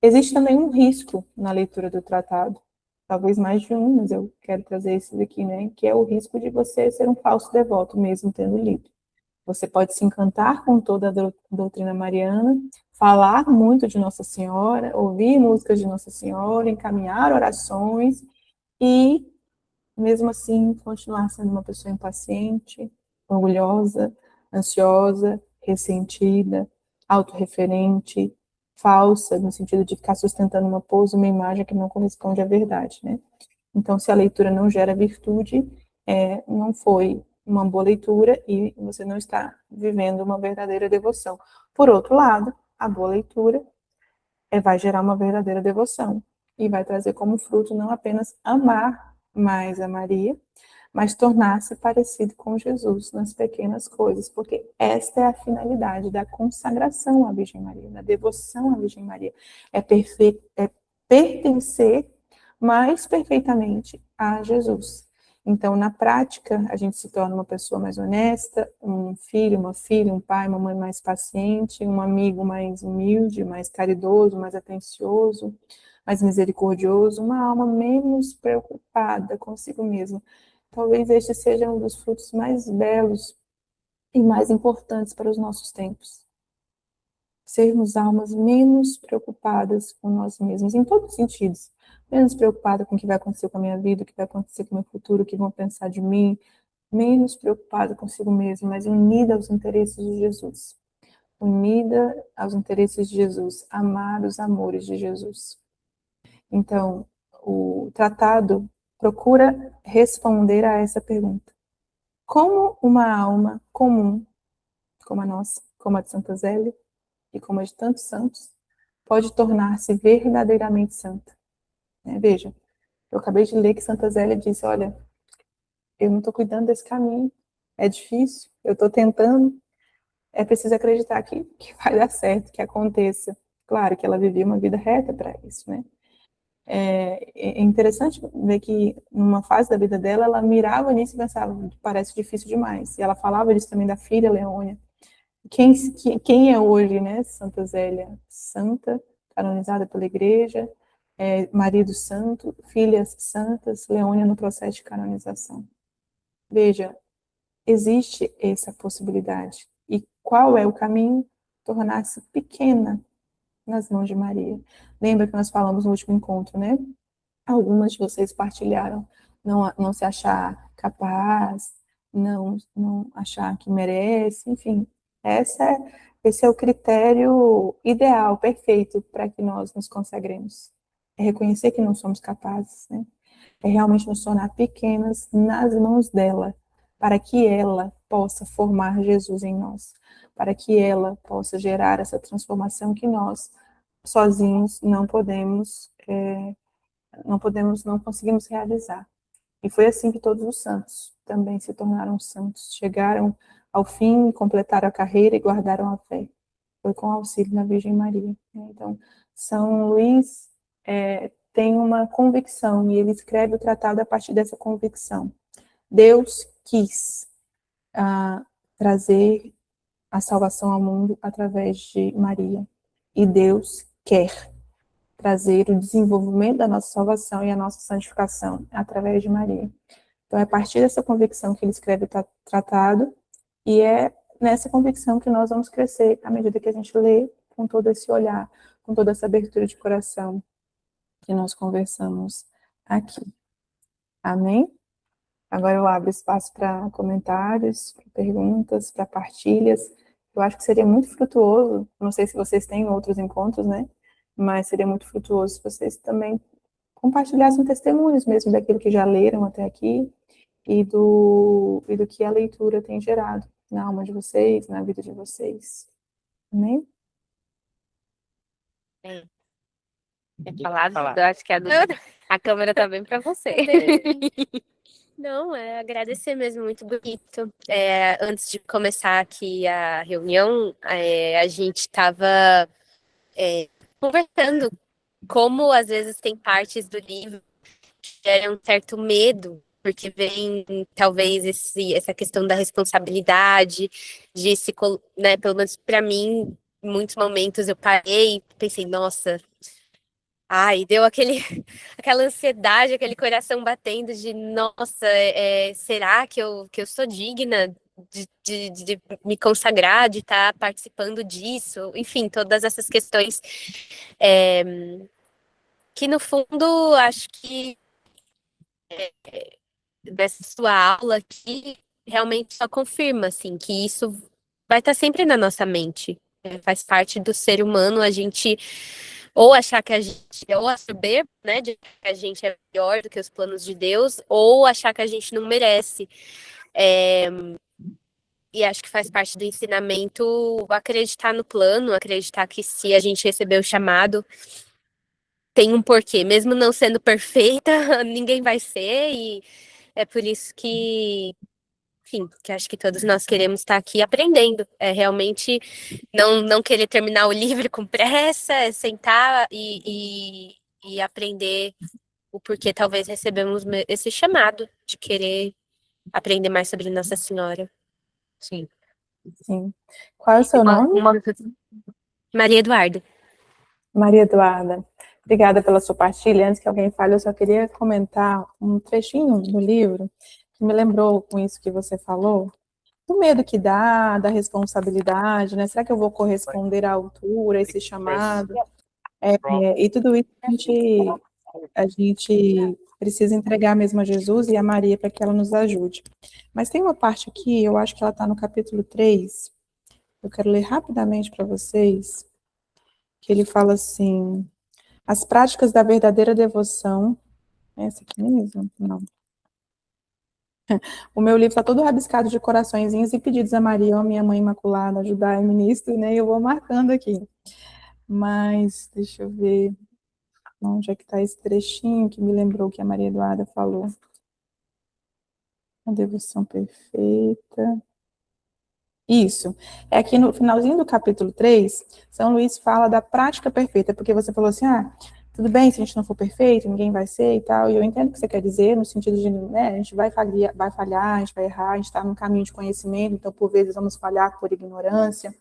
Existe também um risco na leitura do tratado, talvez mais de um, mas eu quero trazer esse daqui, né, que é o risco de você ser um falso devoto mesmo tendo lido. Você pode se encantar com toda a doutrina mariana, falar muito de Nossa Senhora, ouvir músicas de Nossa Senhora, encaminhar orações e, mesmo assim, continuar sendo uma pessoa impaciente, orgulhosa, ansiosa, ressentida, autorreferente, falsa, no sentido de ficar sustentando uma pose, uma imagem que não corresponde à verdade, né? Então, se a leitura não gera virtude, não foi uma boa leitura e você não está vivendo uma verdadeira devoção. Por outro lado, a boa leitura vai gerar uma verdadeira devoção e vai trazer como fruto não apenas amar mais a Maria, mas tornar-se parecido com Jesus nas pequenas coisas, porque esta é a finalidade da consagração à Virgem Maria, da devoção à Virgem Maria, é pertencer mais perfeitamente a Jesus. Então, na prática, a gente se torna uma pessoa mais honesta, um filho, uma filha, um pai, uma mãe mais paciente, um amigo mais humilde, mais caridoso, mais atencioso, mais misericordioso, uma alma menos preocupada consigo mesma. Talvez este seja um dos frutos mais belos e mais importantes para os nossos tempos. Sermos almas menos preocupadas com nós mesmos, em todos os sentidos. Menos preocupada com o que vai acontecer com a minha vida, o que vai acontecer com o meu futuro, o que vão pensar de mim. Menos preocupada consigo mesma, mas unida aos interesses de Jesus. Unida aos interesses de Jesus. Amar os amores de Jesus. Então, o tratado procura responder a essa pergunta. Como uma alma comum, como a nossa, como a de Santa Zélia, e como a de tantos santos, pode tornar-se verdadeiramente santa. Veja, eu acabei de ler que Santa Zélia disse, olha, eu não estou cuidando desse caminho, é difícil, eu estou tentando, é preciso acreditar que vai dar certo, que aconteça. Claro que ela vivia uma vida reta para isso, né? É interessante ver que, numa fase da vida dela, ela mirava nisso e pensava, parece difícil demais. E ela falava disso também da filha Leônia. Quem é hoje, né, Santa Zélia? Santa, canonizada pela Igreja, marido santo, filhas santas, Leônia no processo de canonização. Veja, existe essa possibilidade. E qual é o caminho? Tornar-se pequena nas mãos de Maria. Lembra que nós falamos no último encontro, né? Algumas de vocês partilharam não se achar capaz, não achar que merece, enfim. Esse é o critério ideal, perfeito, para que nós nos consagremos. É reconhecer que não somos capazes, né? É realmente nos tornar pequenas nas mãos dela, para que ela possa formar Jesus em nós, para que ela possa gerar essa transformação que nós, sozinhos, não conseguimos realizar. E foi assim que todos os santos também se tornaram santos, chegaram ao fim, completaram a carreira e guardaram a fé. Foi com o auxílio da Virgem Maria. Então, São Luís tem uma convicção, e ele escreve o tratado a partir dessa convicção. Deus quis trazer a salvação ao mundo através de Maria. E Deus quer trazer o desenvolvimento da nossa salvação e a nossa santificação através de Maria. Então, é a partir dessa convicção que ele escreve o tratado, e é nessa convicção que nós vamos crescer à medida que a gente lê com todo esse olhar, com toda essa abertura de coração que nós conversamos aqui. Amém? Agora eu abro espaço para comentários, para perguntas, para partilhas. Eu acho que seria muito frutuoso, não sei se vocês têm outros encontros, né? Mas seria muito frutuoso se vocês também compartilhassem testemunhos mesmo daquilo que já leram até aqui e do que a leitura tem gerado na alma de vocês, na vida de vocês. Amém? Falado, eu acho que a câmera tá bem para você. Não, agradecer mesmo, muito bonito. Antes de começar aqui a reunião, a gente estava conversando como às vezes tem partes do livro que geram um certo medo, porque vem talvez essa questão da responsabilidade, de se, né, pelo menos para mim, em muitos momentos eu parei e pensei, nossa. Ai, deu aquela ansiedade, aquele coração batendo de, nossa, será que eu sou digna de me consagrar, de estar participando disso, enfim, todas essas questões que, no fundo, acho que dessa sua aula aqui realmente só confirma, assim, que isso vai estar sempre na nossa mente. Faz parte do ser humano a gente ou achar que a gente, ou a saber, né, de que a gente é melhor do que os planos de Deus, ou achar que a gente não merece. E acho que faz parte do ensinamento acreditar no plano, acreditar que se a gente recebeu o chamado, tem um porquê. Mesmo não sendo perfeita, ninguém vai ser, e é por isso que, enfim, que acho que todos nós queremos estar aqui aprendendo. É realmente não querer terminar o livro com pressa, é sentar e aprender o porquê talvez recebemos esse chamado de querer aprender mais sobre Nossa Senhora. Sim. Sim. Qual é o seu nome? Maria Eduarda. Maria Eduarda. Obrigada pela sua partilha. Antes que alguém fale, eu só queria comentar um trechinho do livro que me lembrou com isso que você falou, do medo que dá, da responsabilidade, né? Será que eu vou corresponder à altura, a esse chamado? E tudo isso a gente precisa entregar mesmo a Jesus e a Maria para que ela nos ajude. Mas tem uma parte aqui, eu acho que ela está no capítulo 3, eu quero ler rapidamente para vocês, que ele fala assim: as práticas da verdadeira devoção. É essa aqui mesmo? Não. O meu livro está todo rabiscado de coraçõezinhos e pedidos a Maria, ó, minha mãe imaculada, ajudar e ministro, né? E eu vou marcando aqui. Mas, deixa eu ver onde é que está esse trechinho que me lembrou que a Maria Eduarda falou. A devoção perfeita. Isso. É aqui no finalzinho do capítulo 3, São Luís fala da prática perfeita, porque você falou assim, tudo bem se a gente não for perfeito, ninguém vai ser e tal, e eu entendo o que você quer dizer, no sentido de, né, a gente vai falhar, a gente vai errar, a gente está num caminho de conhecimento, então por vezes vamos falhar por ignorância,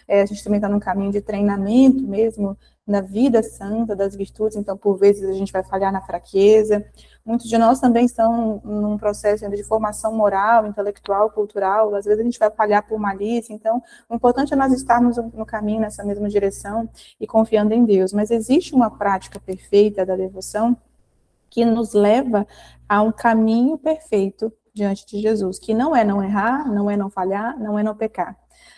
a gente também está num caminho de treinamento mesmo, na vida santa das virtudes, então por vezes a gente vai falhar na fraqueza. Muitos de nós também estão num processo de formação moral, intelectual, cultural, às vezes a gente vai falhar por malícia, então o importante é nós estarmos no caminho, nessa mesma direção e confiando em Deus, mas existe uma prática perfeita da devoção que nos leva a um caminho perfeito diante de Jesus, que não é não errar, não é não falhar, não é não pecar,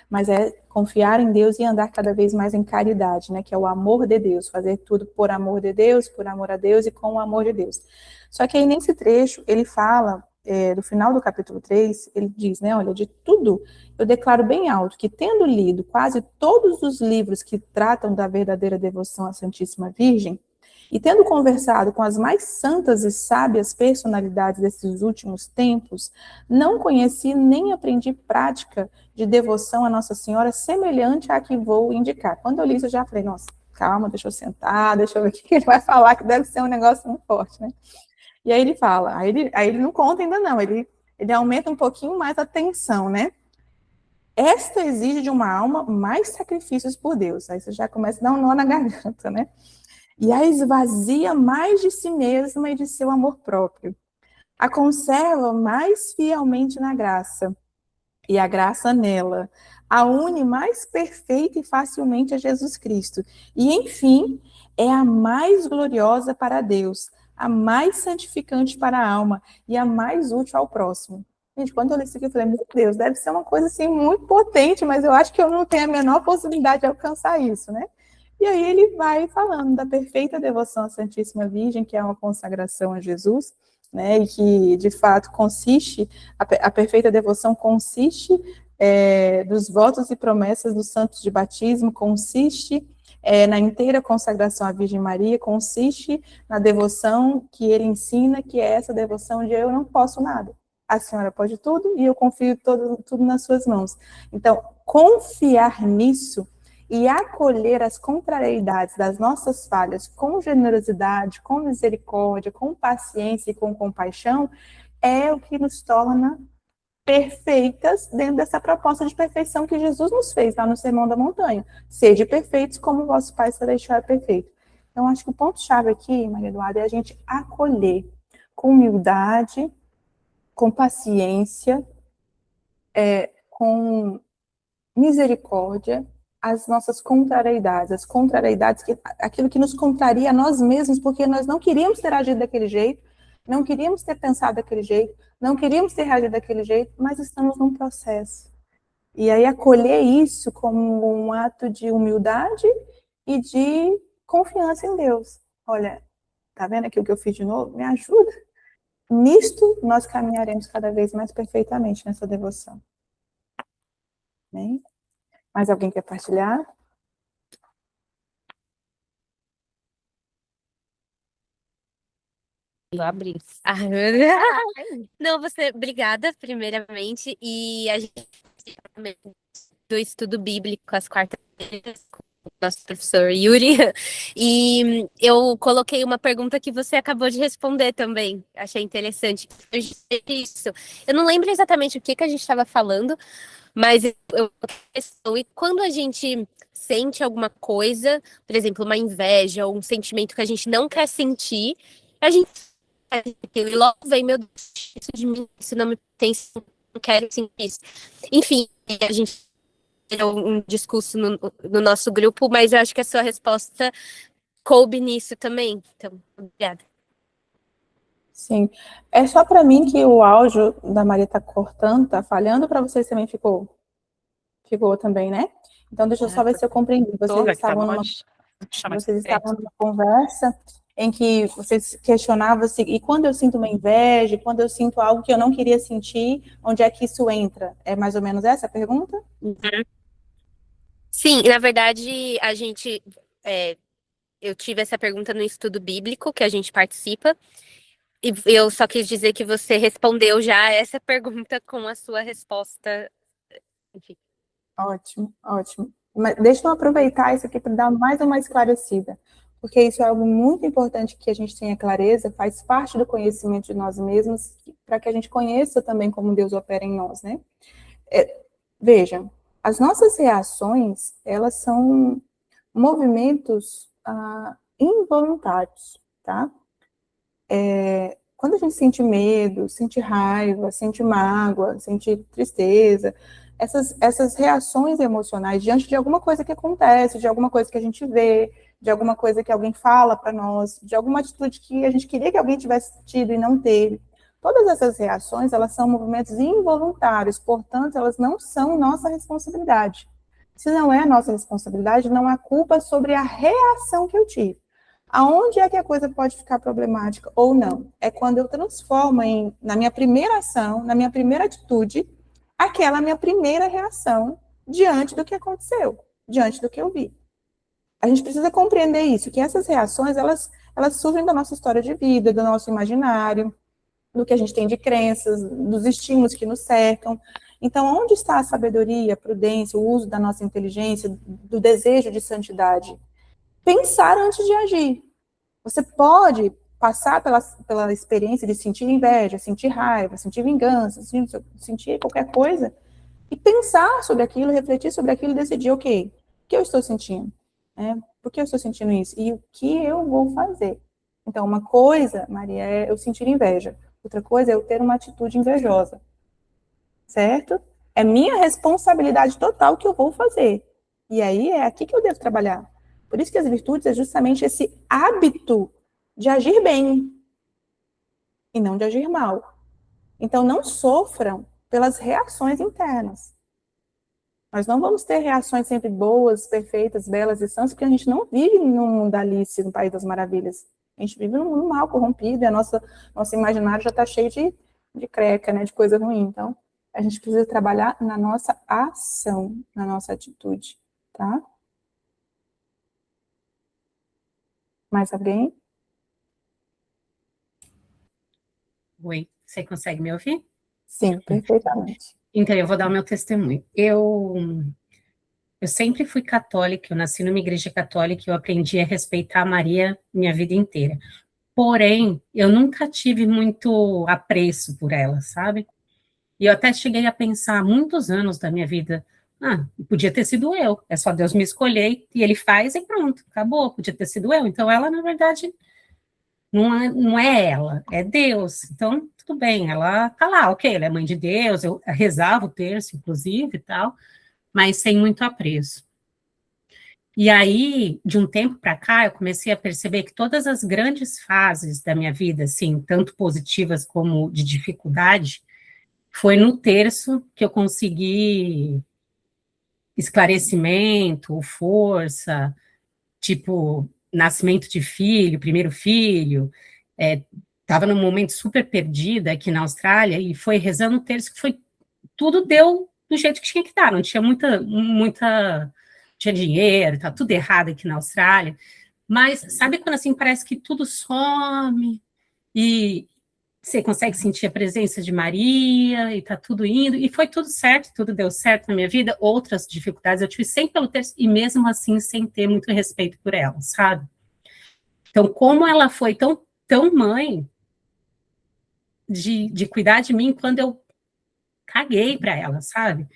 mas é confiar em Deus e andar cada vez mais em caridade, né, que é o amor de Deus, fazer tudo por amor de Deus, por amor a Deus e com o amor de Deus. Só que aí nesse trecho ele fala, do final do capítulo 3, ele diz, né, olha, de tudo eu declaro bem alto que tendo lido quase todos os livros que tratam da verdadeira devoção à Santíssima Virgem, e tendo conversado com as mais santas e sábias personalidades desses últimos tempos, não conheci nem aprendi prática de devoção a Nossa Senhora semelhante à que vou indicar. Quando eu li isso, eu já falei, nossa, calma, deixa eu sentar, deixa eu ver o que ele vai falar, que deve ser um negócio muito forte, né? E aí ele fala, aí ele não conta ainda não, ele aumenta um pouquinho mais a tensão, né? Esta exige de uma alma mais sacrifícios por Deus. Aí você já começa a dar um nó na garganta, né? E a esvazia mais de si mesma e de seu amor próprio. A conserva mais fielmente na graça, e a graça nela. A une mais perfeita e facilmente a Jesus Cristo. E, enfim, é a mais gloriosa para Deus, a mais santificante para a alma e a mais útil ao próximo. Gente, quando eu li isso aqui, eu falei, meu Deus, deve ser uma coisa assim muito potente, mas eu acho que eu não tenho a menor possibilidade de alcançar isso, né? E aí ele vai falando da perfeita devoção à Santíssima Virgem, que é uma consagração a Jesus, né, e que, de fato, consiste, a perfeita devoção consiste dos votos e promessas dos santos de batismo, consiste na inteira consagração à Virgem Maria, consiste na devoção que ele ensina, que é essa devoção de eu não posso nada. A senhora pode tudo e eu confio tudo nas suas mãos. Então, confiar nisso e acolher as contrariedades das nossas falhas com generosidade, com misericórdia, com paciência e com compaixão, é o que nos torna perfeitas dentro dessa proposta de perfeição que Jesus nos fez lá no Sermão da Montanha. Sede perfeitos como o vosso Pai Celestial é perfeito. Então, acho que o ponto-chave aqui, Maria Eduarda, é a gente acolher com humildade, com paciência, com misericórdia as nossas contrariedades, aquilo que nos contraria a nós mesmos, porque nós não queríamos ter agido daquele jeito, não queríamos ter pensado daquele jeito, não queríamos ter reagido daquele jeito, mas estamos num processo. E aí acolher isso como um ato de humildade e de confiança em Deus. Olha, tá vendo aquilo que eu fiz de novo? Me ajuda. Nisto, nós caminharemos cada vez mais perfeitamente nessa devoção. Bem? Mais alguém quer partilhar? Vou abrir. Meu Deus. Não, obrigada, primeiramente. E a gente também do estudo bíblico às quartas-feiras com o nosso professor Yuri. E eu coloquei uma pergunta que você acabou de responder também. Achei interessante. Isso. Eu não lembro exatamente o que a gente estava falando, mas e quando a gente sente alguma coisa, por exemplo, uma inveja ou um sentimento que a gente não quer sentir, a gente e logo vem, meu Deus, isso de mim, isso não me tem, não quero sentir isso. Enfim, a gente deu um discurso no nosso grupo, mas eu acho que a sua resposta coube nisso também. Então, obrigada. Sim. É só para mim que o áudio da Maria está cortando, está falhando, para vocês também ficou também, né? Então, deixa eu só ver se eu compreendi. Vocês estavam numa conversa em que vocês questionavam assim, e quando eu sinto uma inveja, quando eu sinto algo que eu não queria sentir, onde é que isso entra? É mais ou menos essa a pergunta? Uhum. Sim, na verdade, eu tive essa pergunta no estudo bíblico que a gente participa, e eu só quis dizer que você respondeu já essa pergunta com a sua resposta. Enfim. Ótimo, ótimo. Mas deixa eu aproveitar isso aqui para dar mais uma esclarecida, porque isso é algo muito importante que a gente tenha clareza, faz parte do conhecimento de nós mesmos, para que a gente conheça também como Deus opera em nós, né? Veja, as nossas reações, elas são movimentos involuntários, tá? Quando a gente sente medo, sente raiva, sente mágoa, sente tristeza, essas reações emocionais diante de alguma coisa que acontece, de alguma coisa que a gente vê, de alguma coisa que alguém fala para nós, de alguma atitude que a gente queria que alguém tivesse tido e não teve. Todas essas reações, elas são movimentos involuntários, portanto, elas não são nossa responsabilidade. Se não é nossa responsabilidade, não há culpa sobre a reação que eu tive. Aonde é que a coisa pode ficar problemática ou não? É quando eu transformo na minha primeira ação, na minha primeira atitude, aquela minha primeira reação diante do que aconteceu, diante do que eu vi. A gente precisa compreender isso, que essas reações, elas surgem da nossa história de vida, do nosso imaginário, do que a gente tem de crenças, dos estímulos que nos cercam. Então, onde está a sabedoria, a prudência, o uso da nossa inteligência, do desejo de santidade? Pensar antes de agir. Você pode passar pela experiência de sentir inveja, sentir raiva, sentir vingança, sentir qualquer coisa, e pensar sobre aquilo, refletir sobre aquilo e decidir, ok, o que eu estou sentindo? Por que eu estou sentindo isso? E o que eu vou fazer? Então, uma coisa, Maria, é eu sentir inveja. Outra coisa é eu ter uma atitude invejosa. Certo? É minha responsabilidade total que eu vou fazer. E aí é aqui que eu devo trabalhar. Por isso que as virtudes é justamente esse hábito de agir bem e não de agir mal. Então, não sofram pelas reações internas. Nós não vamos ter reações sempre boas, perfeitas, belas e santas, porque a gente não vive no mundo Alice, no País das Maravilhas. A gente vive num mundo mal, corrompido, e nosso imaginário já está cheio de creca, né, de coisa ruim. Então, a gente precisa trabalhar na nossa ação, na nossa atitude, tá? Mais alguém? Oi, você consegue me ouvir? Sim, perfeitamente. Então, eu vou dar o meu testemunho. Eu sempre fui católica, eu nasci numa igreja católica e eu aprendi a respeitar a Maria minha vida inteira. Porém, eu nunca tive muito apreço por ela, sabe? E eu até cheguei a pensar há muitos anos da minha vida, podia ter sido eu, é só Deus me escolher e ele faz e pronto, acabou, podia ter sido eu. Então, ela, na verdade, não é ela, é Deus. Então, tudo bem, ela tá lá, ok, ela é mãe de Deus, eu rezava o terço, inclusive, e tal, mas sem muito apreço. E aí, de um tempo para cá, eu comecei a perceber que todas as grandes fases da minha vida, assim, tanto positivas como de dificuldade, foi no terço que eu consegui esclarecimento, força, tipo, nascimento de filho, primeiro filho, estava num momento super perdida aqui na Austrália e foi rezando o terço que foi, tudo deu do jeito que tinha que dar, não tinha tinha dinheiro, tá tudo errado aqui na Austrália, mas sabe quando assim parece que tudo some e você consegue sentir a presença de Maria e tá tudo indo, e foi tudo certo, tudo deu certo na minha vida. Outras dificuldades eu tive sempre pelo terço, e mesmo assim sem ter muito respeito por ela, sabe? Então, como ela foi tão mãe de cuidar de mim quando eu caguei para ela, sabe?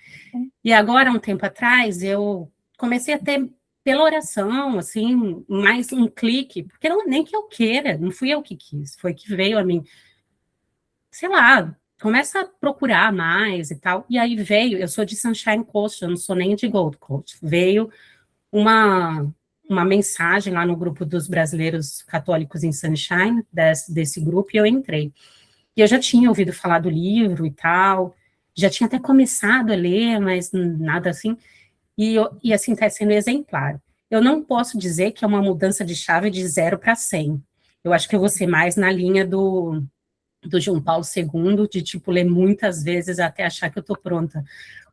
E agora, um tempo atrás, eu comecei a ter, pela oração, assim, mais um clique, porque não, nem que eu queira, não fui eu que quis, foi que veio a mim. Sei lá, começa a procurar mais e tal. E aí veio, eu sou de Sunshine Coast, eu não sou nem de Gold Coast. Veio uma mensagem lá no grupo dos brasileiros católicos em Sunshine, desse grupo, e eu entrei. E eu já tinha ouvido falar do livro e tal, já tinha até começado a ler, mas nada assim. E assim, está sendo exemplar. Eu não posso dizer que é uma mudança de chave de 0 para 100. Eu acho que eu vou ser mais na linha do João Paulo II, de, tipo, ler muitas vezes até achar que eu estou pronta.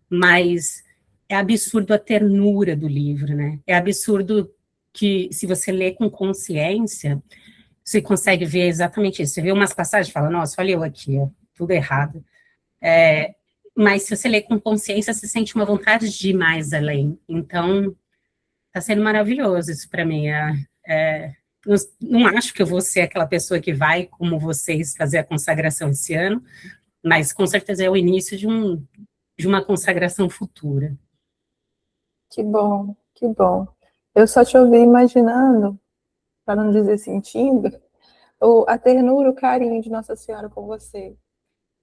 Mas é absurdo a ternura do livro, né? É absurdo que, se você lê com consciência, você consegue ver exatamente isso. Você vê umas passagens e fala, nossa, olha eu aqui, ó, tudo errado. Mas se você lê com consciência, você sente uma vontade de ir mais além. Então, está sendo maravilhoso isso para mim. Não acho que eu vou ser aquela pessoa que vai, como vocês, fazer a consagração esse ano, mas com certeza é o início de uma consagração futura. Que bom, que bom. Eu só te ouvi imaginando, para não dizer sentindo, a ternura, o carinho de Nossa Senhora com você.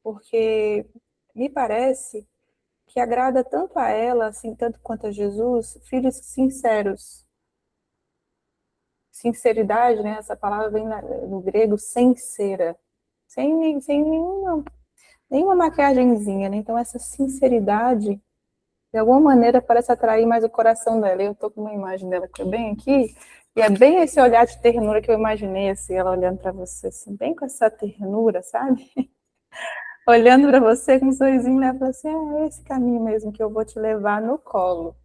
Porque me parece que agrada tanto a ela, assim, tanto quanto a Jesus, filhos sinceros. Sinceridade, né? Essa palavra vem no grego sincera, sem nenhuma maquiagemzinha, né? Então, essa sinceridade, de alguma maneira, parece atrair mais o coração dela. Eu tô com uma imagem dela que é bem aqui, e é bem esse olhar de ternura que eu imaginei, assim, ela olhando para você, assim, bem com essa ternura, sabe? Olhando para você com um sorrisinho, né? Falando assim, é esse caminho mesmo que eu vou te levar no colo.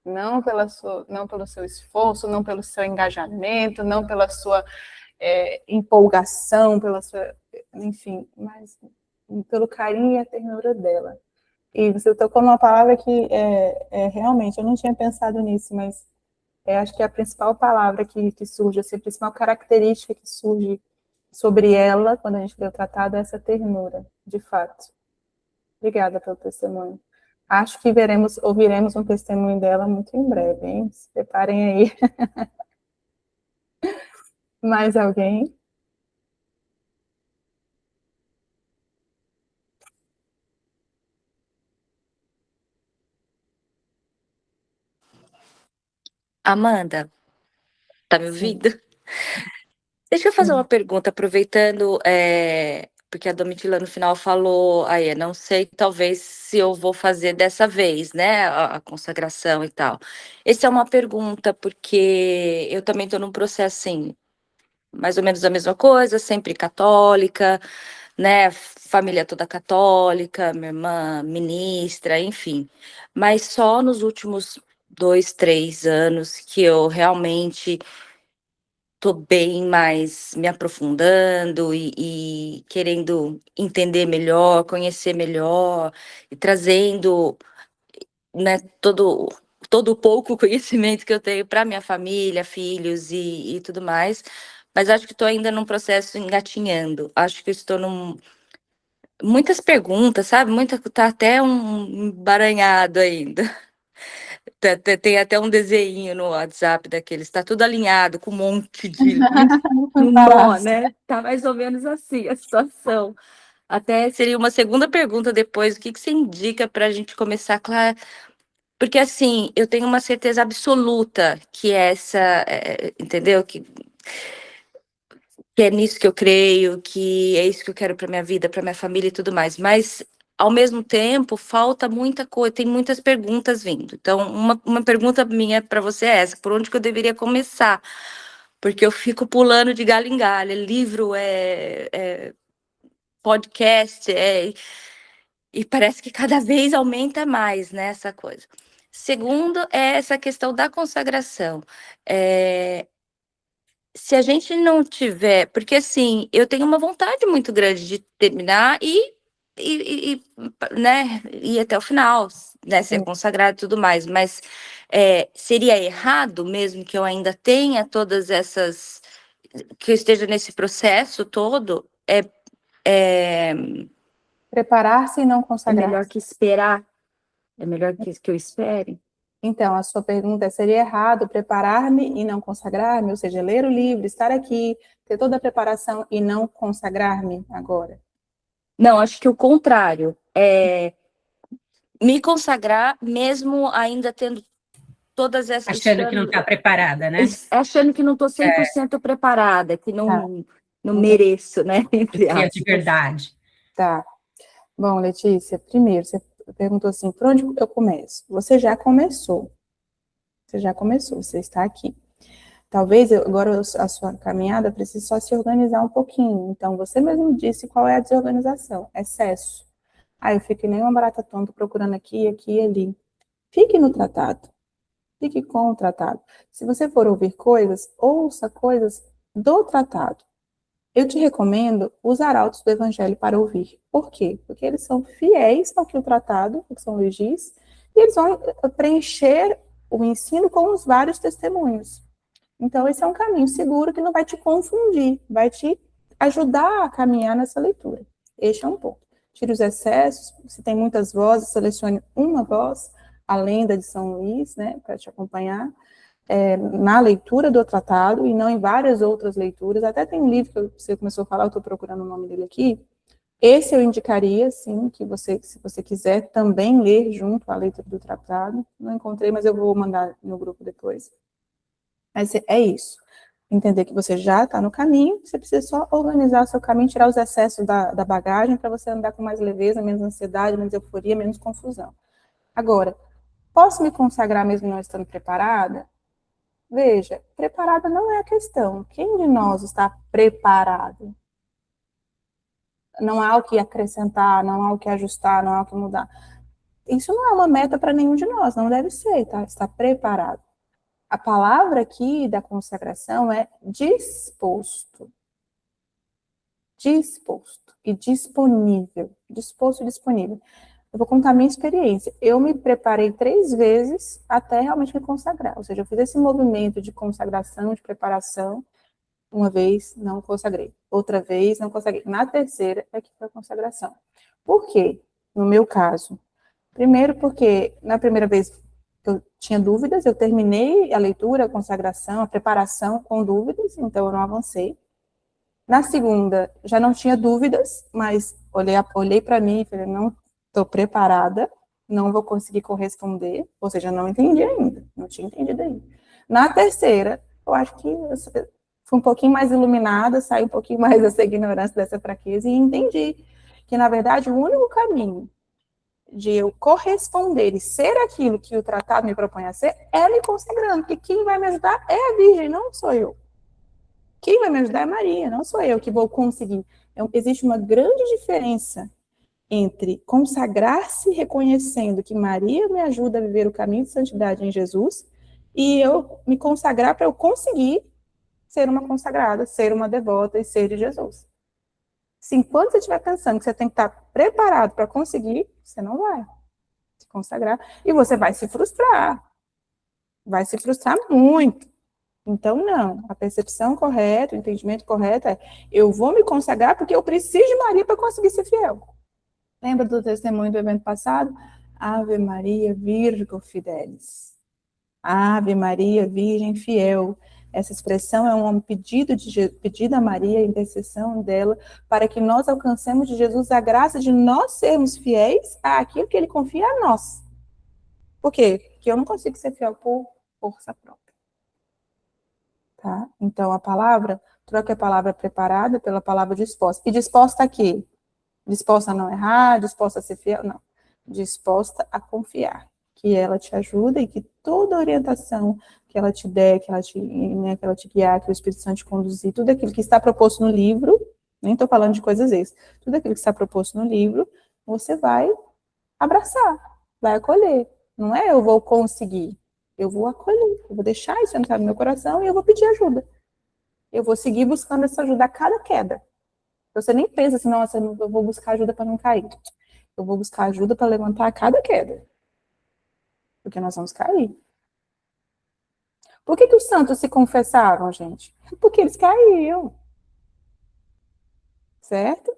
Não pelo seu esforço, não pelo seu engajamento, não pela sua empolgação, enfim, mas pelo carinho e a ternura dela. E você tocou numa palavra que realmente, eu não tinha pensado nisso, mas acho que é a principal palavra que surge, assim, a principal característica que surge sobre ela, quando a gente lê o tratado, é essa ternura, de fato. Obrigada pelo testemunho. Acho que ouviremos um testemunho dela muito em breve, hein? Se preparem aí. Mais alguém? Amanda, tá me Sim. ouvindo? Deixa eu fazer uma pergunta, aproveitando, porque a Domitila no final falou, aí, não sei, talvez se eu vou fazer dessa vez, né, a consagração e tal. Essa é uma pergunta, porque eu também estou num processo, assim, mais ou menos a mesma coisa, sempre católica, né, família toda católica, minha irmã ministra, enfim. Mas só nos últimos 2, 3 anos que eu realmente estou bem mais me aprofundando e querendo entender melhor, conhecer melhor e trazendo, né, todo o pouco conhecimento que eu tenho para minha família, filhos e tudo mais. Mas acho que estou ainda num processo engatinhando. Acho que estou muitas perguntas, sabe? Tá até um emaranhado ainda. Tem até um desenho no WhatsApp daqueles, tá tudo alinhado com um monte de um nó, né? Tá mais ou menos assim a situação. Até seria uma segunda pergunta depois, o que você indica para a gente começar, claro? Porque assim, eu tenho uma certeza absoluta que entendeu? Que é nisso que eu creio, que é isso que eu quero para minha vida, para minha família e tudo mais. Mas, ao mesmo tempo, falta muita coisa, tem muitas perguntas vindo. Então, uma pergunta minha para você é essa: por onde que eu deveria começar? Porque eu fico pulando de galho em galho, livro, podcast, e parece que cada vez aumenta mais, né, essa coisa. Segundo, é essa questão da consagração. Se a gente não tiver, porque assim, eu tenho uma vontade muito grande de terminar né, ir até o final, né, ser Sim. consagrado e tudo mais, mas seria errado mesmo que eu ainda tenha todas essas, que eu esteja nesse processo todo, Preparar-se e não é consagrar. melhor que esperar, é melhor que eu espere. Então, a sua pergunta é: seria errado preparar-me e não consagrar-me? Ou seja, ler o livro, estar aqui, ter toda a preparação e não consagrar-me agora? Não, acho que o contrário, me consagrar mesmo ainda tendo todas essas... Achando que não está preparada, né? Achando que não estou 100% preparada, que não mereço, né? Entre Que é de aspas. verdade. Tá. Bom, Letícia, primeiro, você perguntou assim: por onde eu começo? Você já começou. Você está aqui. Talvez agora a sua caminhada precise só se organizar um pouquinho. Então, você mesmo disse qual é a desorganização: excesso. Eu fico que nem uma barata tonta procurando aqui, aqui e ali. Fique no tratado. Fique com o tratado. Se você for ouvir coisas, ouça coisas do tratado. Eu te recomendo os arautos do Evangelho para ouvir. Por quê? Porque eles são fiéis ao que o tratado, o que São Luís diz, e eles vão preencher o ensino com os vários testemunhos. Então, esse é um caminho seguro que não vai te confundir, vai te ajudar a caminhar nessa leitura. Este é um ponto. Tire os excessos, se tem muitas vozes, selecione uma voz, além da de São Luís, né, para te acompanhar, na leitura do tratado e não em várias outras leituras. Até tem um livro que você começou a falar, eu estou procurando o nome dele aqui. Esse eu indicaria, sim, que você, se você quiser também ler junto à leitura do tratado. Não encontrei, mas eu vou mandar no grupo depois. Mas é isso. Entender que você já está no caminho, você precisa só organizar o seu caminho, tirar os excessos da bagagem para você andar com mais leveza, menos ansiedade, menos euforia, menos confusão. Agora, posso me consagrar mesmo não estando preparada? Veja, preparada não é a questão. Quem de nós está preparado? Não há o que acrescentar, não há o que ajustar, não há o que mudar. Isso não é uma meta para nenhum de nós, não deve ser, tá? Está preparado. A palavra aqui da consagração é disposto. Disposto e disponível. Disposto e disponível. Eu vou contar a minha experiência. Eu me preparei 3 vezes até realmente me consagrar. Ou seja, eu fiz esse movimento de consagração, de preparação. Uma vez, não consagrei. Outra vez, não consagrei. Na terceira é que foi a consagração. Por quê? No meu caso. Primeiro porque na primeira vez eu tinha dúvidas, eu terminei a leitura, a consagração, a preparação com dúvidas, então eu não avancei. Na segunda, já não tinha dúvidas, mas olhei para mim e falei: não estou preparada, não vou conseguir corresponder, ou seja, não entendi ainda, não tinha entendido ainda. Na terceira, eu acho que eu fui um pouquinho mais iluminada, saí um pouquinho mais dessa ignorância, dessa fraqueza, e entendi que, na verdade, o único caminho de eu corresponder e ser aquilo que o tratado me propõe a ser é me consagrando, porque quem vai me ajudar é a Virgem, não sou eu. Quem vai me ajudar é Maria, não sou eu que vou conseguir. Existe uma grande diferença entre consagrar-se reconhecendo que Maria me ajuda a viver o caminho de santidade em Jesus e eu me consagrar para eu conseguir ser uma consagrada, ser uma devota e ser de Jesus. Se enquanto você estiver pensando que você tem que estar preparado para conseguir, você não vai se consagrar e você vai se frustrar. Vai se frustrar muito. Então, não. A percepção correta, o entendimento correto é: eu vou me consagrar porque eu preciso de Maria para conseguir ser fiel. Lembra do testemunho do evento passado? Ave Maria, Virgo Fidelis. Ave Maria, Virgem Fiel. Essa expressão é um pedido a Maria, a intercessão dela, para que nós alcancemos de Jesus a graça de nós sermos fiéis àquilo que ele confia a nós. Por quê? Porque eu não consigo ser fiel por força própria. Tá? Então, a palavra, troque a palavra preparada pela palavra disposta. E disposta a quê? Disposta a não errar, disposta a ser fiel? Não. Disposta a confiar. Que ela te ajuda e que toda orientação que ela te der, que ela te guiar, que o Espírito Santo te conduzir, tudo aquilo que está proposto no livro, nem estou falando de coisas extras, tudo aquilo que está proposto no livro, você vai abraçar, vai acolher. Não é eu vou conseguir, eu vou acolher, eu vou deixar isso entrar no meu coração e eu vou pedir ajuda. Eu vou seguir buscando essa ajuda a cada queda. Você nem pensa assim, nossa, eu vou buscar ajuda para não cair. Eu vou buscar ajuda para levantar a cada queda. Porque nós vamos cair. Por que os santos se confessavam, gente? Porque eles caíam. Certo?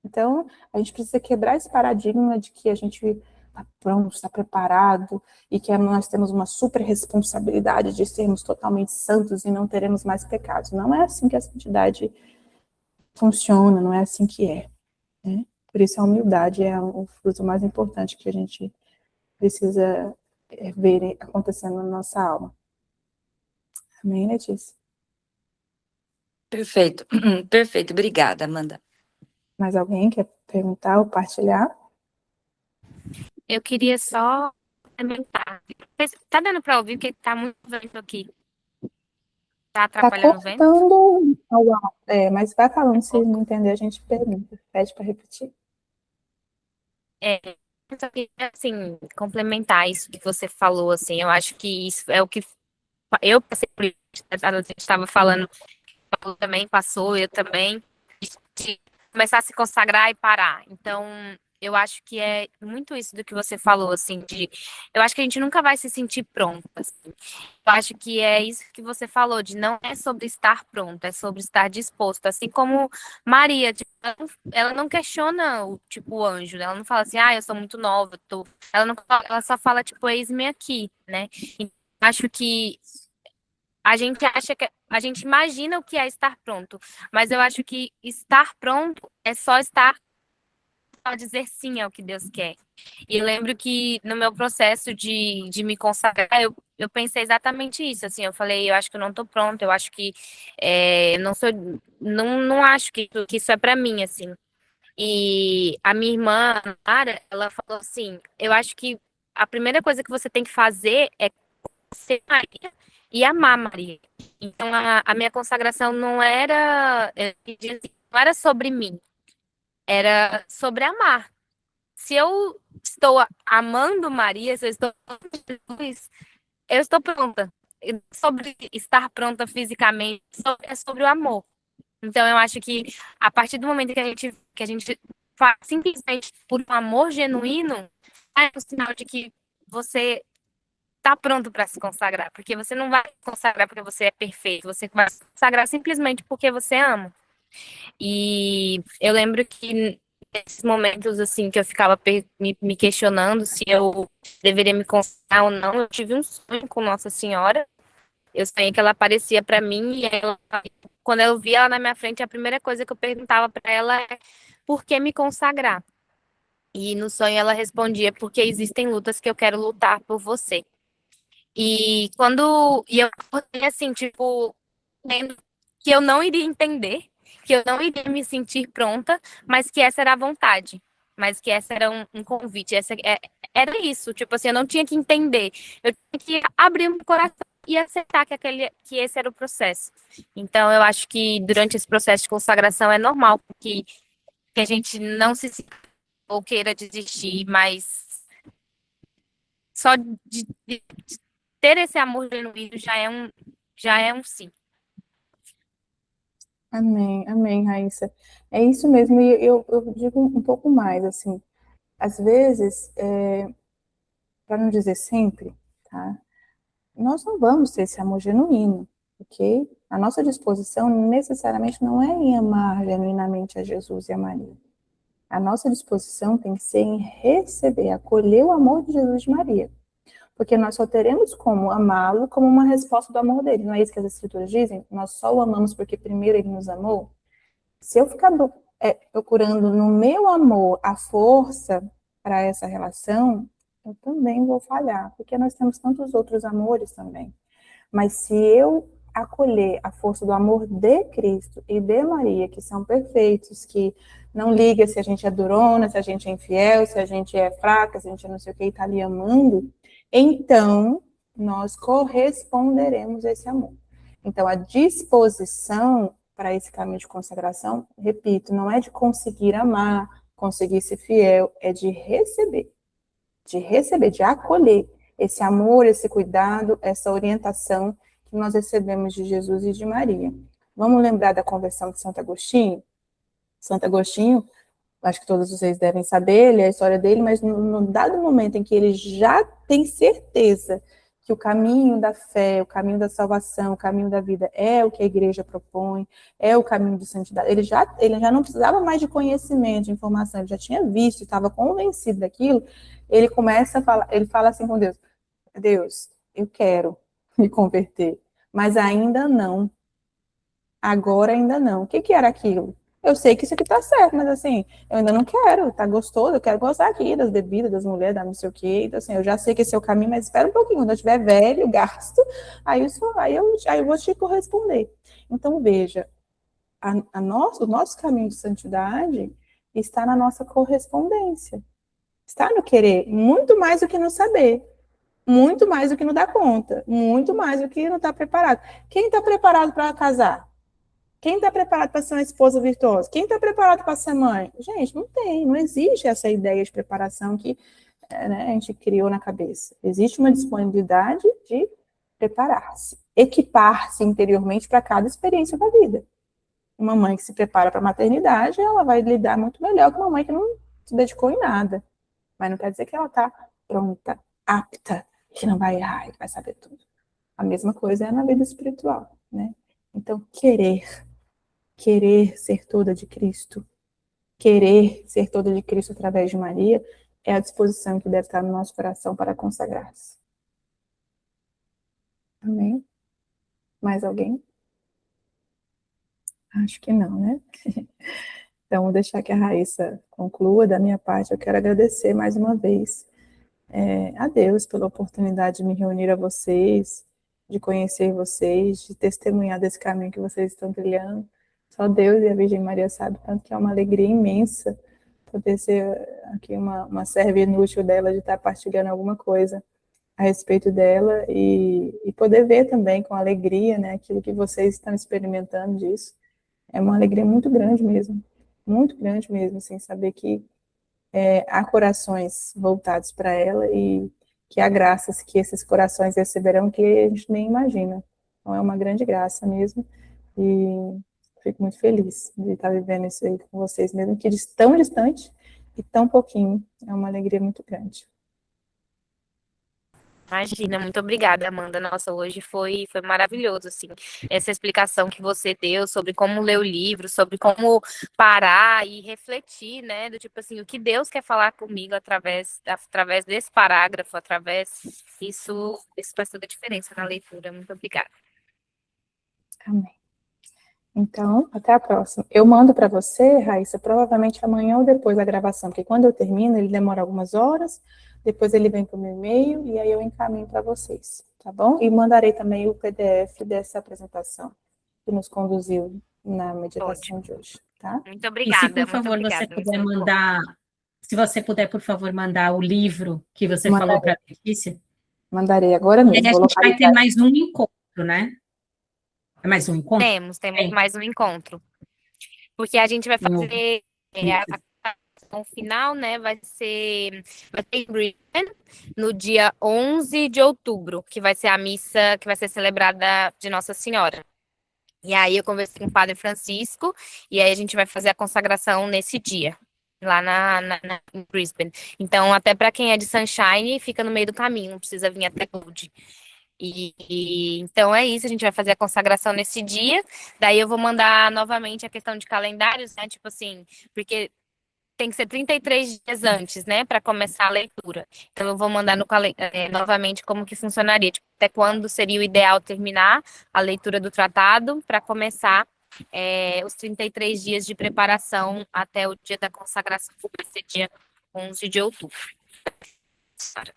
Então, a gente precisa quebrar esse paradigma de que a gente está pronto, está preparado, e que nós temos uma super responsabilidade de sermos totalmente santos e não teremos mais pecados. Não é assim que a santidade funciona, não é assim que é. Né? Por isso a humildade é o fruto mais importante que a gente precisa ver acontecendo na nossa alma. Amém, Letícia? Perfeito, perfeito. Obrigada, Amanda. Mais alguém quer perguntar ou partilhar? Eu queria só comentar. Tá dando para ouvir que tá muito vento aqui? Tá Tá atrapalhando o vento? cortando ao ar. Mas vai falando, se não entender, a gente pergunta. Pede para repetir. Eu só queria, assim, complementar isso que você falou, assim, eu acho que isso é o que eu passei por isso, a gente estava falando, Paulo também passou, eu também, de começar a se consagrar e parar. Então, eu acho que é muito isso do que você falou, assim, eu acho que a gente nunca vai se sentir pronta, assim. Eu acho que é isso que você falou, de não é sobre estar pronto, é sobre estar disposto. Assim como Maria, tipo, ela não questiona o anjo, né? Ela não fala assim, eu sou muito nova, ela só fala, tipo, eis-me aqui, né? Então, acho que a gente acha que a gente imagina o que é estar pronto, mas eu acho que estar pronto é só dizer sim ao que Deus quer. E eu lembro que no meu processo de me consagrar, eu pensei exatamente isso, assim, eu falei, eu acho que eu não tô pronta, eu acho que não acho que isso é para mim, assim. E a minha irmã, Mara, ela falou assim, eu acho que a primeira coisa que você tem que fazer é ser Maria e amar Maria. Então, a minha consagração não era, não era sobre mim, era sobre amar. Se eu estou amando Maria, se eu estou amando Jesus, eu estou pronta. Sobre estar pronta fisicamente, é sobre o amor. Então, eu acho que a partir do momento que a gente faz simplesmente por um amor genuíno, é um sinal de que você está pronto para se consagrar. Porque você não vai se consagrar porque você é perfeito, você vai se consagrar simplesmente porque você ama. E eu lembro que nesses momentos assim que eu ficava me questionando se eu deveria me consagrar ou não, eu tive um sonho com Nossa Senhora. Eu sonhei que ela aparecia para mim e quando eu via ela na minha frente, a primeira coisa que eu perguntava para ela é por que me consagrar? E no sonho ela respondia porque existem lutas que eu quero lutar por você. E eu acordei assim, tipo, entendo que eu não iria entender, que eu não iria me sentir pronta, mas que essa era a vontade, mas que essa era um convite, era isso, tipo assim, eu não tinha que entender, eu tinha que abrir o meu coração e aceitar que esse era o processo. Então, eu acho que durante esse processo de consagração é normal que a gente não se sinta ou queira desistir, mas só de ter esse amor genuíno já é um sim. Amém, amém, Raíssa. É isso mesmo, e eu digo um pouco mais, assim, às vezes, para não dizer sempre, tá? Nós não vamos ter esse amor genuíno, ok? A nossa disposição necessariamente não é em amar genuinamente a Jesus e a Maria. A nossa disposição tem que ser em receber, acolher o amor de Jesus e de Maria. porque nós só teremos como amá-lo como uma resposta do amor dele. Não é isso que as escrituras dizem? Nós só o amamos porque primeiro ele nos amou? Se eu ficar procurando no meu amor a força para essa relação, eu também vou falhar, porque nós temos tantos outros amores também. Mas se eu acolher a força do amor de Cristo e de Maria, que são perfeitos, que não liga se a gente é durona, se a gente é infiel, se a gente é fraca, se a gente é não sei o que, está ali amando, então nós corresponderemos a esse amor. Então, a disposição para esse caminho de consagração, repito, não é de conseguir amar, conseguir ser fiel, é de receber, de acolher esse amor, esse cuidado, essa orientação que nós recebemos de Jesus e de Maria. Vamos lembrar da conversão de Santo Agostinho? Santo Agostinho, acho que todos vocês devem saber, a história dele, mas no dado momento em que ele já tem certeza que o caminho da fé, o caminho da salvação, o caminho da vida é o que a igreja propõe, é o caminho de santidade, ele já não precisava mais de conhecimento, de informação, ele já tinha visto, estava convencido daquilo, ele começa a falar, ele fala assim com Deus, Deus, eu quero me converter, mas ainda não. Agora ainda não. O que era aquilo? Eu sei que isso aqui tá certo, mas assim, eu ainda não quero, tá gostoso, eu quero gostar aqui das bebidas, das mulheres, da não sei o quê. Então, assim, eu já sei que esse é o caminho, mas espera um pouquinho, quando eu estiver velho, gasto, aí eu vou te corresponder. Então, veja, o nosso caminho de santidade está na nossa correspondência. Está no querer, muito mais do que no saber. Muito mais do que não dá conta, muito mais do que não está preparado. Quem está preparado para casar? Quem está preparado para ser uma esposa virtuosa? Quem está preparado para ser mãe? Gente, não tem, não existe essa ideia de preparação que né, a gente criou na cabeça. Existe uma disponibilidade de preparar-se, equipar-se interiormente para cada experiência da vida. Uma mãe que se prepara para a maternidade, ela vai lidar muito melhor que uma mãe que não se dedicou em nada. Mas não quer dizer que ela está pronta, apta, que não vai errar, que vai saber tudo. A mesma coisa é na vida espiritual, né? Então, querer ser toda de Cristo, querer ser toda de Cristo através de Maria, é a disposição que deve estar no nosso coração para consagrar-se. Amém? Mais alguém? Acho que não, né? Então, vou deixar que a Raíssa conclua. Da minha parte, eu quero agradecer mais uma vez a Deus pela oportunidade de me reunir a vocês, de conhecer vocês, de testemunhar desse caminho que vocês estão trilhando. Só Deus e a Virgem Maria sabem, tanto que é uma alegria imensa poder ser aqui uma serva inútil dela, de estar partilhando alguma coisa a respeito dela e poder ver também com alegria, né, aquilo que vocês estão experimentando disso. É uma alegria muito grande mesmo, assim, saber que há corações voltados para ela e que há graças que esses corações receberão que a gente nem imagina. Então é uma grande graça mesmo e fico muito feliz de estar vivendo isso aí com vocês, mesmo que tão distante e tão pouquinho. É uma alegria muito grande. Imagina, muito obrigada, Amanda. Nossa, hoje foi maravilhoso, assim, essa explicação que você deu sobre como ler o livro, sobre como parar e refletir, né, do tipo assim, o que Deus quer falar comigo através desse parágrafo, isso faz toda a diferença na leitura. Muito obrigada. Amém. Então, até a próxima. Eu mando para você, Raíssa, provavelmente amanhã ou depois da gravação, porque quando eu termino, ele demora algumas horas, depois ele vem para o meu e-mail e aí eu encaminho para vocês, tá bom? E mandarei também o PDF dessa apresentação que nos conduziu na meditação de hoje, tá? Muito E obrigada. se, por favor, muito você obrigada, puder muito bom. mandar, se você puder, por favor, mandar o livro que você falou para a Letícia. Mandarei agora E aí mesmo. a Vou gente vai ter localizar. mais um encontro, né? É mais um encontro? Temos mais um encontro. Porque a gente vai fazer a ação final, né? Vai ter em Brisbane no dia 11 de outubro, que vai ser a missa que vai ser celebrada de Nossa Senhora. E aí eu conversei com o Padre Francisco, e aí a gente vai fazer a consagração nesse dia, lá em Brisbane. Então, até para quem é de Sunshine, fica no meio do caminho, não precisa vir até Gold. Então é isso, a gente vai fazer a consagração nesse dia. Daí eu vou mandar novamente a questão de calendários, né? Tipo assim, porque tem que ser 33 dias antes, né, para começar a leitura. Então, eu vou mandar novamente como que funcionaria, tipo, até quando seria o ideal terminar a leitura do tratado para começar os 33 dias de preparação até o dia da consagração, que vai ser dia 11 de outubro. Certo,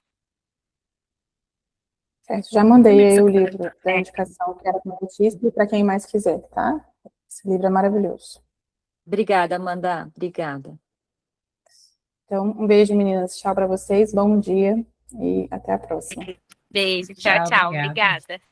já mandei aí o livro da indicação que era para o e para quem mais quiser, tá? Esse livro é maravilhoso. Obrigada, Amanda. Obrigada. Então, um beijo, meninas. Tchau para vocês, bom dia e até a próxima. Beijo, tchau, Tchau, tchau. obrigada. Obrigada.